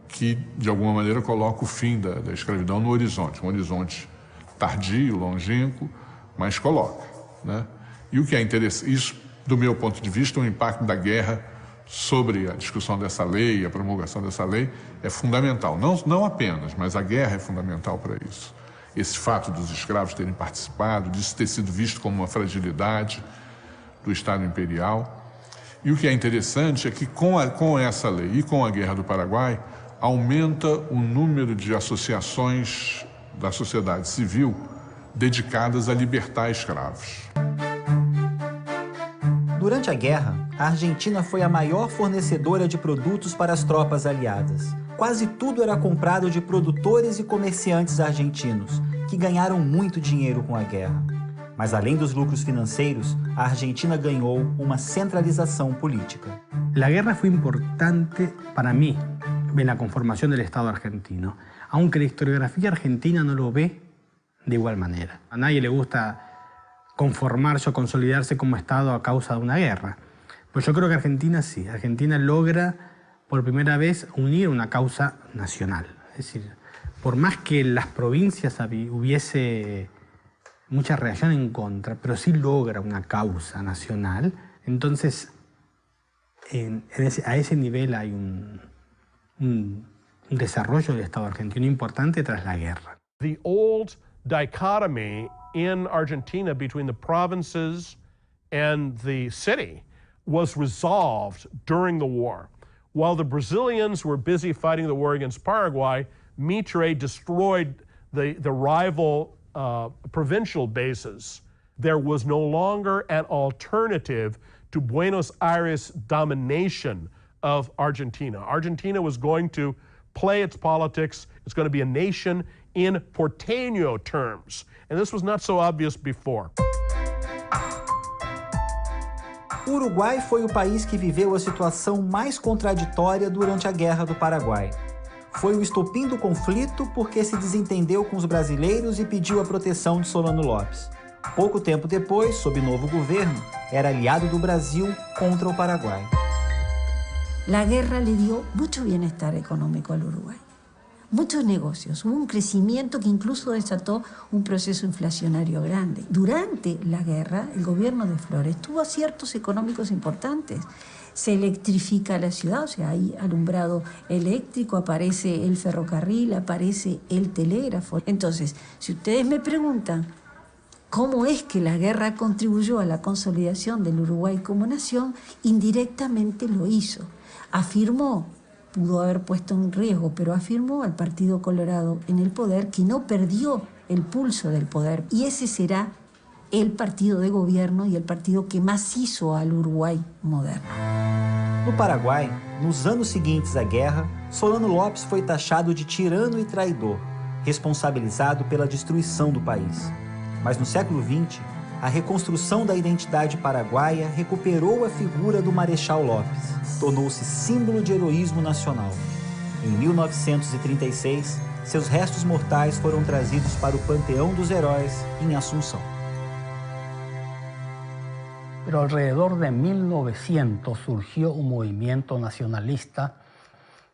que, de alguma maneira, coloca o fim da escravidão no horizonte, um horizonte tardio, longínquo, mas coloca, né? E o que é interessante, isso, do meu ponto de vista, o impacto da guerra sobre a discussão dessa lei, a promulgação dessa lei, é fundamental. Não apenas, mas a guerra é fundamental para isso. Esse fato dos escravos terem participado, disso ter sido visto como uma fragilidade do Estado Imperial. E o que é interessante é que com essa lei e com a Guerra do Paraguai, aumenta o número de associações da sociedade civil dedicadas a libertar escravos. Durante a guerra, a Argentina foi a maior fornecedora de produtos para as tropas aliadas. Quase tudo era comprado de produtores e comerciantes argentinos, que ganharam muito dinheiro com a guerra. Mas além dos lucros financeiros, a Argentina ganhou uma centralização política. La guerra fue importante para mí en la conformación del Estado argentino, aunque la historiografía argentina no lo ve de igual manera. A nadie le gusta conformarse o consolidarse como Estado a causa de una guerra. Pues yo creo que Argentina sí. Argentina logra por primera vez unir una causa nacional. Es decir, por más que en las provincias hubiese mucha reacción en contra, pero sí logra una causa nacional, entonces a ese nivel hay un desarrollo del Estado argentino importante tras la guerra. The old dichotomy in Argentina between the provinces and the city was resolved during the war. While the Brazilians were busy fighting the war against Paraguay, Mitre destroyed the rival provincial bases. There was no longer an alternative to Buenos Aires' domination of Argentina. Argentina was going to play its politics. It's going to be a nation in porteño terms. And this was not so obvious before. O Uruguai foi o país que viveu a situação mais contraditória durante a Guerra do Paraguai. Foi o estopim do conflito porque se desentendeu com os brasileiros e pediu a proteção de Solano Lopes. Pouco tempo depois, sob novo governo, era aliado do Brasil contra o Paraguai. La guerra le dio mucho bienestar económico al Uruguay, muchos negocios, hubo un crecimiento que incluso desató un proceso inflacionario grande. Durante la guerra, el gobierno de Flores tuvo aciertos económicos importantes. Se electrifica la ciudad, o sea, hay alumbrado eléctrico, aparece el ferrocarril, aparece el telégrafo. Entonces, si ustedes me preguntan cómo es que la guerra contribuyó a la consolidación del Uruguay como nación, indirectamente lo hizo. Afirmó, pudo haber puesto en riesgo, pero afirmó al Partido Colorado en el poder que no perdió el pulso del poder. Y ese será el partido de gobierno y el partido que más hizo al Uruguay moderno. No Paraguai, nos anos seguintes à guerra, Solano Lopes foi taxado de tirano e traidor, responsabilizado pela destruição do país. Mas no século XX, a reconstrução da identidade paraguaia recuperou a figura do Marechal Lopes. Tornou-se símbolo de heroísmo nacional. Em 1936, seus restos mortais foram trazidos para o Panteão dos Heróis, em Asunción. Pero alrededor de 1900 surgió un movimiento nacionalista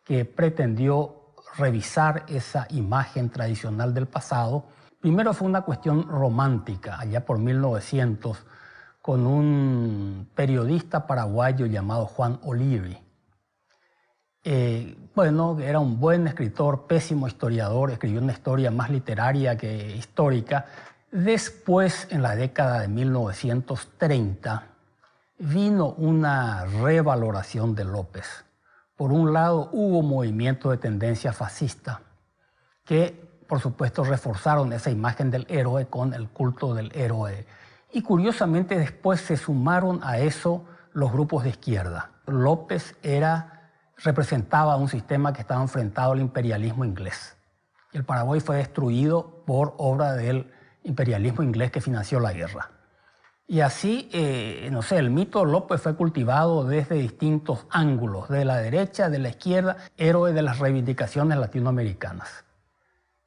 que pretendió revisar esa imagen tradicional del pasado. Primero fue una cuestión romántica, allá por 1900, con un periodista paraguayo llamado Juan O'Leary. Bueno, era un buen escritor, pésimo historiador, escribió una historia más literaria que histórica. Después, en la década de 1930, vino una revaloración de López. Por un lado, hubo movimientos de tendencia fascista que, por supuesto, reforzaron esa imagen del héroe con el culto del héroe. Y curiosamente, después se sumaron a eso los grupos de izquierda. López representaba un sistema que estaba enfrentado al imperialismo inglés. El Paraguay fue destruido por obra del imperialismo inglés que financió la guerra. Y así, no sé, el mito de López fue cultivado desde distintos ángulos, de la derecha, de la izquierda, héroe de las reivindicaciones latinoamericanas.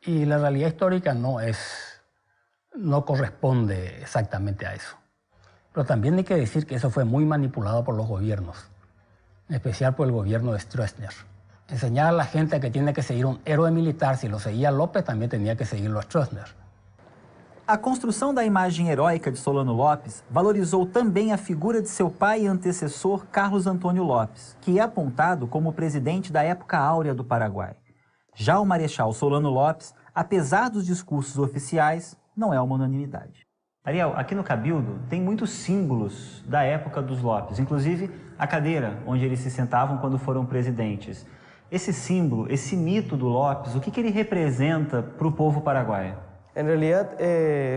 Y la realidad histórica no corresponde exactamente a eso. Pero también hay que decir que eso fue muy manipulado por los gobiernos, en especial por el gobierno de Stroessner. Enseñar a la gente que tiene que seguir un héroe militar, si lo seguía López, también tenía que seguirlo a Stroessner. A construção da imagem heróica de Solano Lopes valorizou também a figura de seu pai e antecessor Carlos Antônio Lopes, que é apontado como presidente da época áurea do Paraguai. Já o Marechal Solano Lopes, apesar dos discursos oficiais, não é uma unanimidade. Ariel, aqui no Cabildo tem muitos símbolos da época dos Lopes, inclusive a cadeira onde eles se sentavam quando foram presidentes. Esse símbolo, esse mito do Lopes, o que ele representa para o povo paraguaio? En realidad,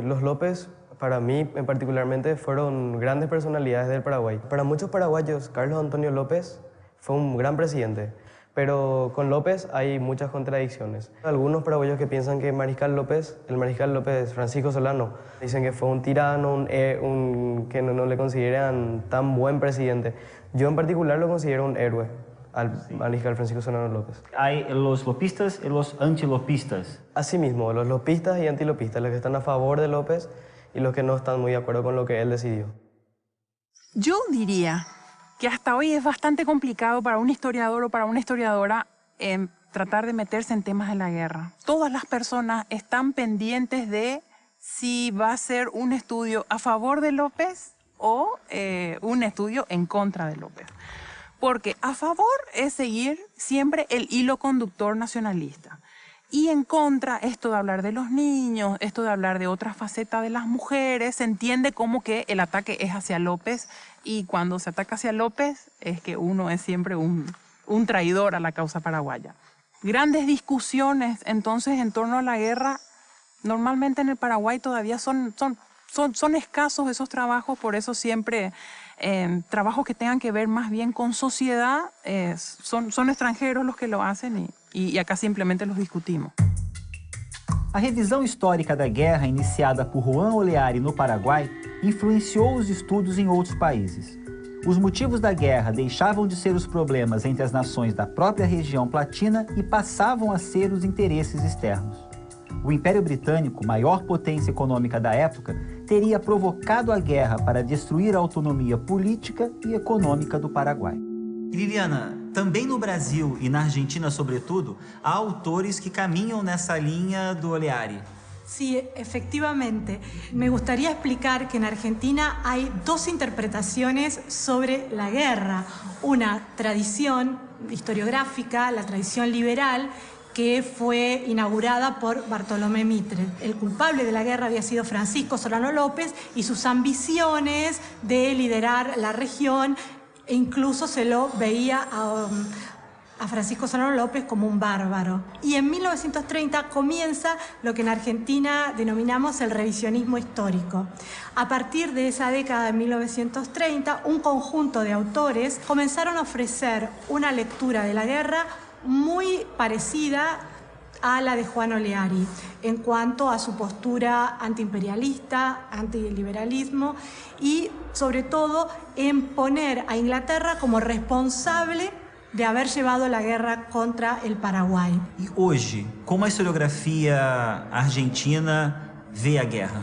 los López, para mí en particularmente, fueron grandes personalidades del Paraguay. Para muchos paraguayos, Carlos Antonio López fue un gran presidente, pero con López hay muchas contradicciones. Algunos paraguayos que piensan que el Mariscal López Francisco Solano, dicen que fue un tirano, que no le consideran tan buen presidente. Yo en particular lo considero un héroe al Mariscal Francisco Solano López. Hay los lopistas y los antilopistas. Asimismo, los lopistas y antilopistas, los que están a favor de López y los que no están muy de acuerdo con lo que él decidió. Yo diría que hasta hoy es bastante complicado para un historiador o para una historiadora tratar de meterse en temas de la guerra. Todas las personas están pendientes de si va a ser un estudio a favor de López o un estudio en contra de López. Porque a favor es seguir siempre el hilo conductor nacionalista. Y en contra, esto de hablar de los niños, esto de hablar de otra faceta de las mujeres, se entiende como que el ataque es hacia López, y cuando se ataca hacia López es que uno es siempre un traidor a la causa paraguaya. Grandes discusiones entonces en torno a la guerra, normalmente en el Paraguay todavía son escasos esos trabajos, por eso siempre trabajos que tengan que ver más bien con sociedad, son extranjeros los que lo hacen y acá simplemente los discutimos. A revisão histórica da guerra iniciada por Juan Oleari no Paraguai influenciou os estudos em outros países. Os motivos da guerra deixavam de ser os problemas entre as nações da própria região platina e passavam a ser os interesses externos. O Império Britânico, maior potência econômica da época, teria provocado a guerra para destruir a autonomia política e econômica do Paraguai. E Viviana, também no Brasil e na Argentina, sobretudo, há autores que caminham nessa linha do Oleari. Sí, efectivamente. Me gustaría explicar que en Argentina hay dos interpretaciones sobre la guerra. Una tradición historiográfica, la tradición liberal, que fue inaugurada por Bartolomé Mitre. El culpable de la guerra había sido Francisco Solano López y sus ambiciones de liderar la región, e incluso se lo veía a Francisco Solano López como un bárbaro. Y en 1930 comienza lo que en Argentina denominamos el revisionismo histórico. A partir de esa década de 1930, un conjunto de autores comenzaron a ofrecer una lectura de la guerra muy parecida a la de Juan Oleari en cuanto a su postura antiimperialista, antiliberalismo y sobre todo en poner a Inglaterra como responsable de haber llevado la guerra contra el Paraguay. E hoje, como a historiografia argentina vê a guerra?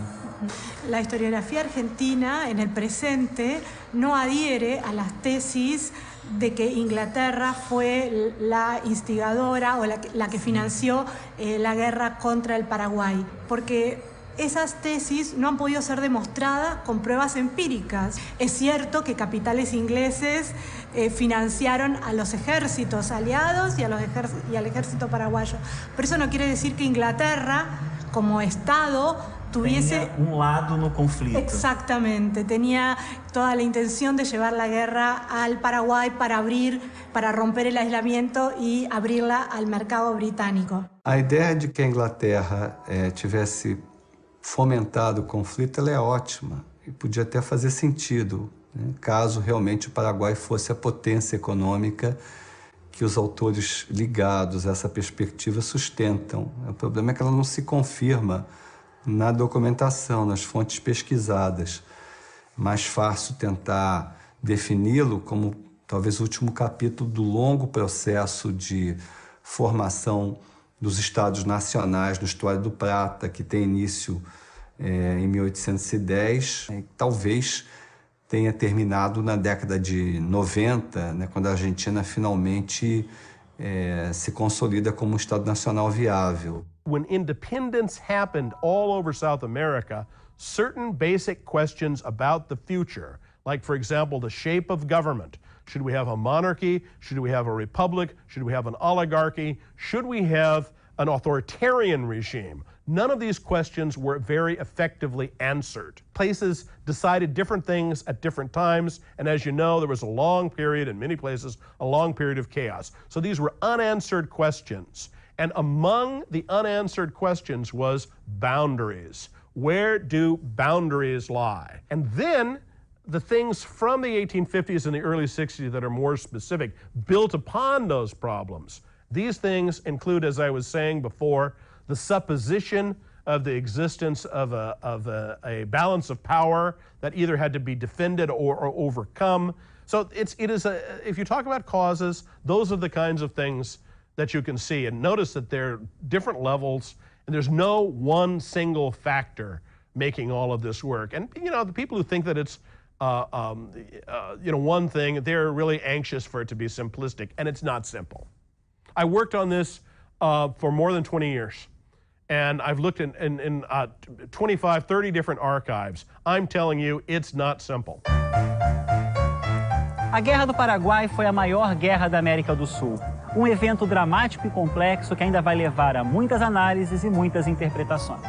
La historiografía argentina en el presente no adhiere a las tesis de que Inglaterra fue la instigadora o la que financió la guerra contra el Paraguay, porque esas tesis no han podido ser demostradas con pruebas empíricas. Es cierto que capitales ingleses financiaron a los ejércitos aliados y al ejército paraguayo, pero eso no quiere decir que Inglaterra, como Estado, tuviese un lado no conflicto. Exactamente, tenía toda la intención de llevar la guerra al Paraguay para romper el aislamiento y abrirla al mercado británico. A ideia de que a Inglaterra tivesse fomentado o conflito, ela é ótima e podia até fazer sentido, né, caso realmente o Paraguai fosse a potência econômica que os autores ligados a essa perspectiva sustentam. O problema é que ela não se confirma na documentação, nas fontes pesquisadas. Mais fácil tentar defini-lo como talvez o último capítulo do longo processo de formação dos Estados Nacionais no História do Prata, que tem início em 1810, e talvez tenha terminado na década de 90, né, quando a Argentina finalmente se consolida como um Estado nacional viável. When independence happened all over South America, certain basic questions about the future, like, for example, the shape of government. Should we have a monarchy? Should we have a republic? Should we have an oligarchy? Should we have an authoritarian regime? None of these questions were very effectively answered. Places decided different things at different times, and as you know, there was a long period, in many places, a long period of chaos. So these were unanswered questions. And among the unanswered questions was boundaries. Where do boundaries lie? And then the things from the 1850s and the early 60s that are more specific built upon those problems. These things include, as I was saying before, the supposition of the existence of a balance of power that either had to be defended or overcome. So if you talk about causes, those are the kinds of things that you can see. And notice that there are different levels, and there's no one single factor making all of this work. And, you know, the people who think that it's, one thing, they're really anxious for it to be simplistic, and it's not simple. I worked on this for more than 20 years. And I've looked in 25, 30 different archives. I'm telling you, it's not simple. A Guerra do Paraguai foi a maior guerra da América do Sul. Um evento dramático e complexo que ainda vai levar a muitas análises e muitas interpretações.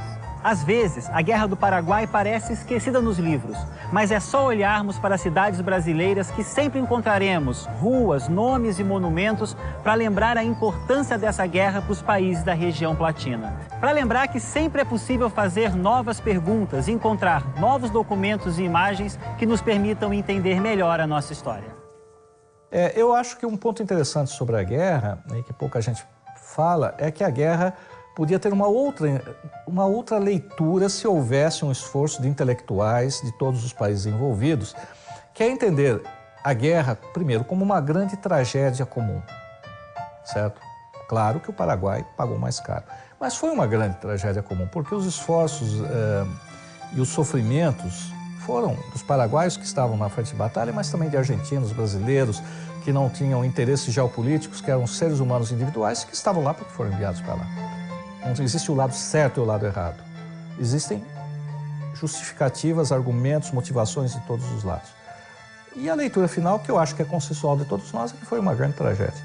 Às vezes, a Guerra do Paraguai parece esquecida nos livros, mas é só olharmos para as cidades brasileiras que sempre encontraremos ruas, nomes e monumentos para lembrar a importância dessa guerra para os países da região platina. Para lembrar que sempre é possível fazer novas perguntas e encontrar novos documentos e imagens que nos permitam entender melhor a nossa história. Eu acho que um ponto interessante sobre a guerra, e que pouca gente fala, é que a guerra podia ter uma outra leitura se houvesse um esforço de intelectuais de todos os países envolvidos, que é entender a guerra, primeiro, como uma grande tragédia comum, certo? Claro que o Paraguai pagou mais caro, mas foi uma grande tragédia comum, porque os esforços e os sofrimentos foram dos paraguaios que estavam na frente de batalha, mas também de argentinos, brasileiros, que não tinham interesses geopolíticos, que eram seres humanos individuais que estavam lá porque foram enviados para lá. Não existe o lado certo e o lado errado. Existem justificativas, argumentos, motivações de todos os lados. E a leitura final, que eu acho que é consensual de todos nós, é que foi uma grande tragédia.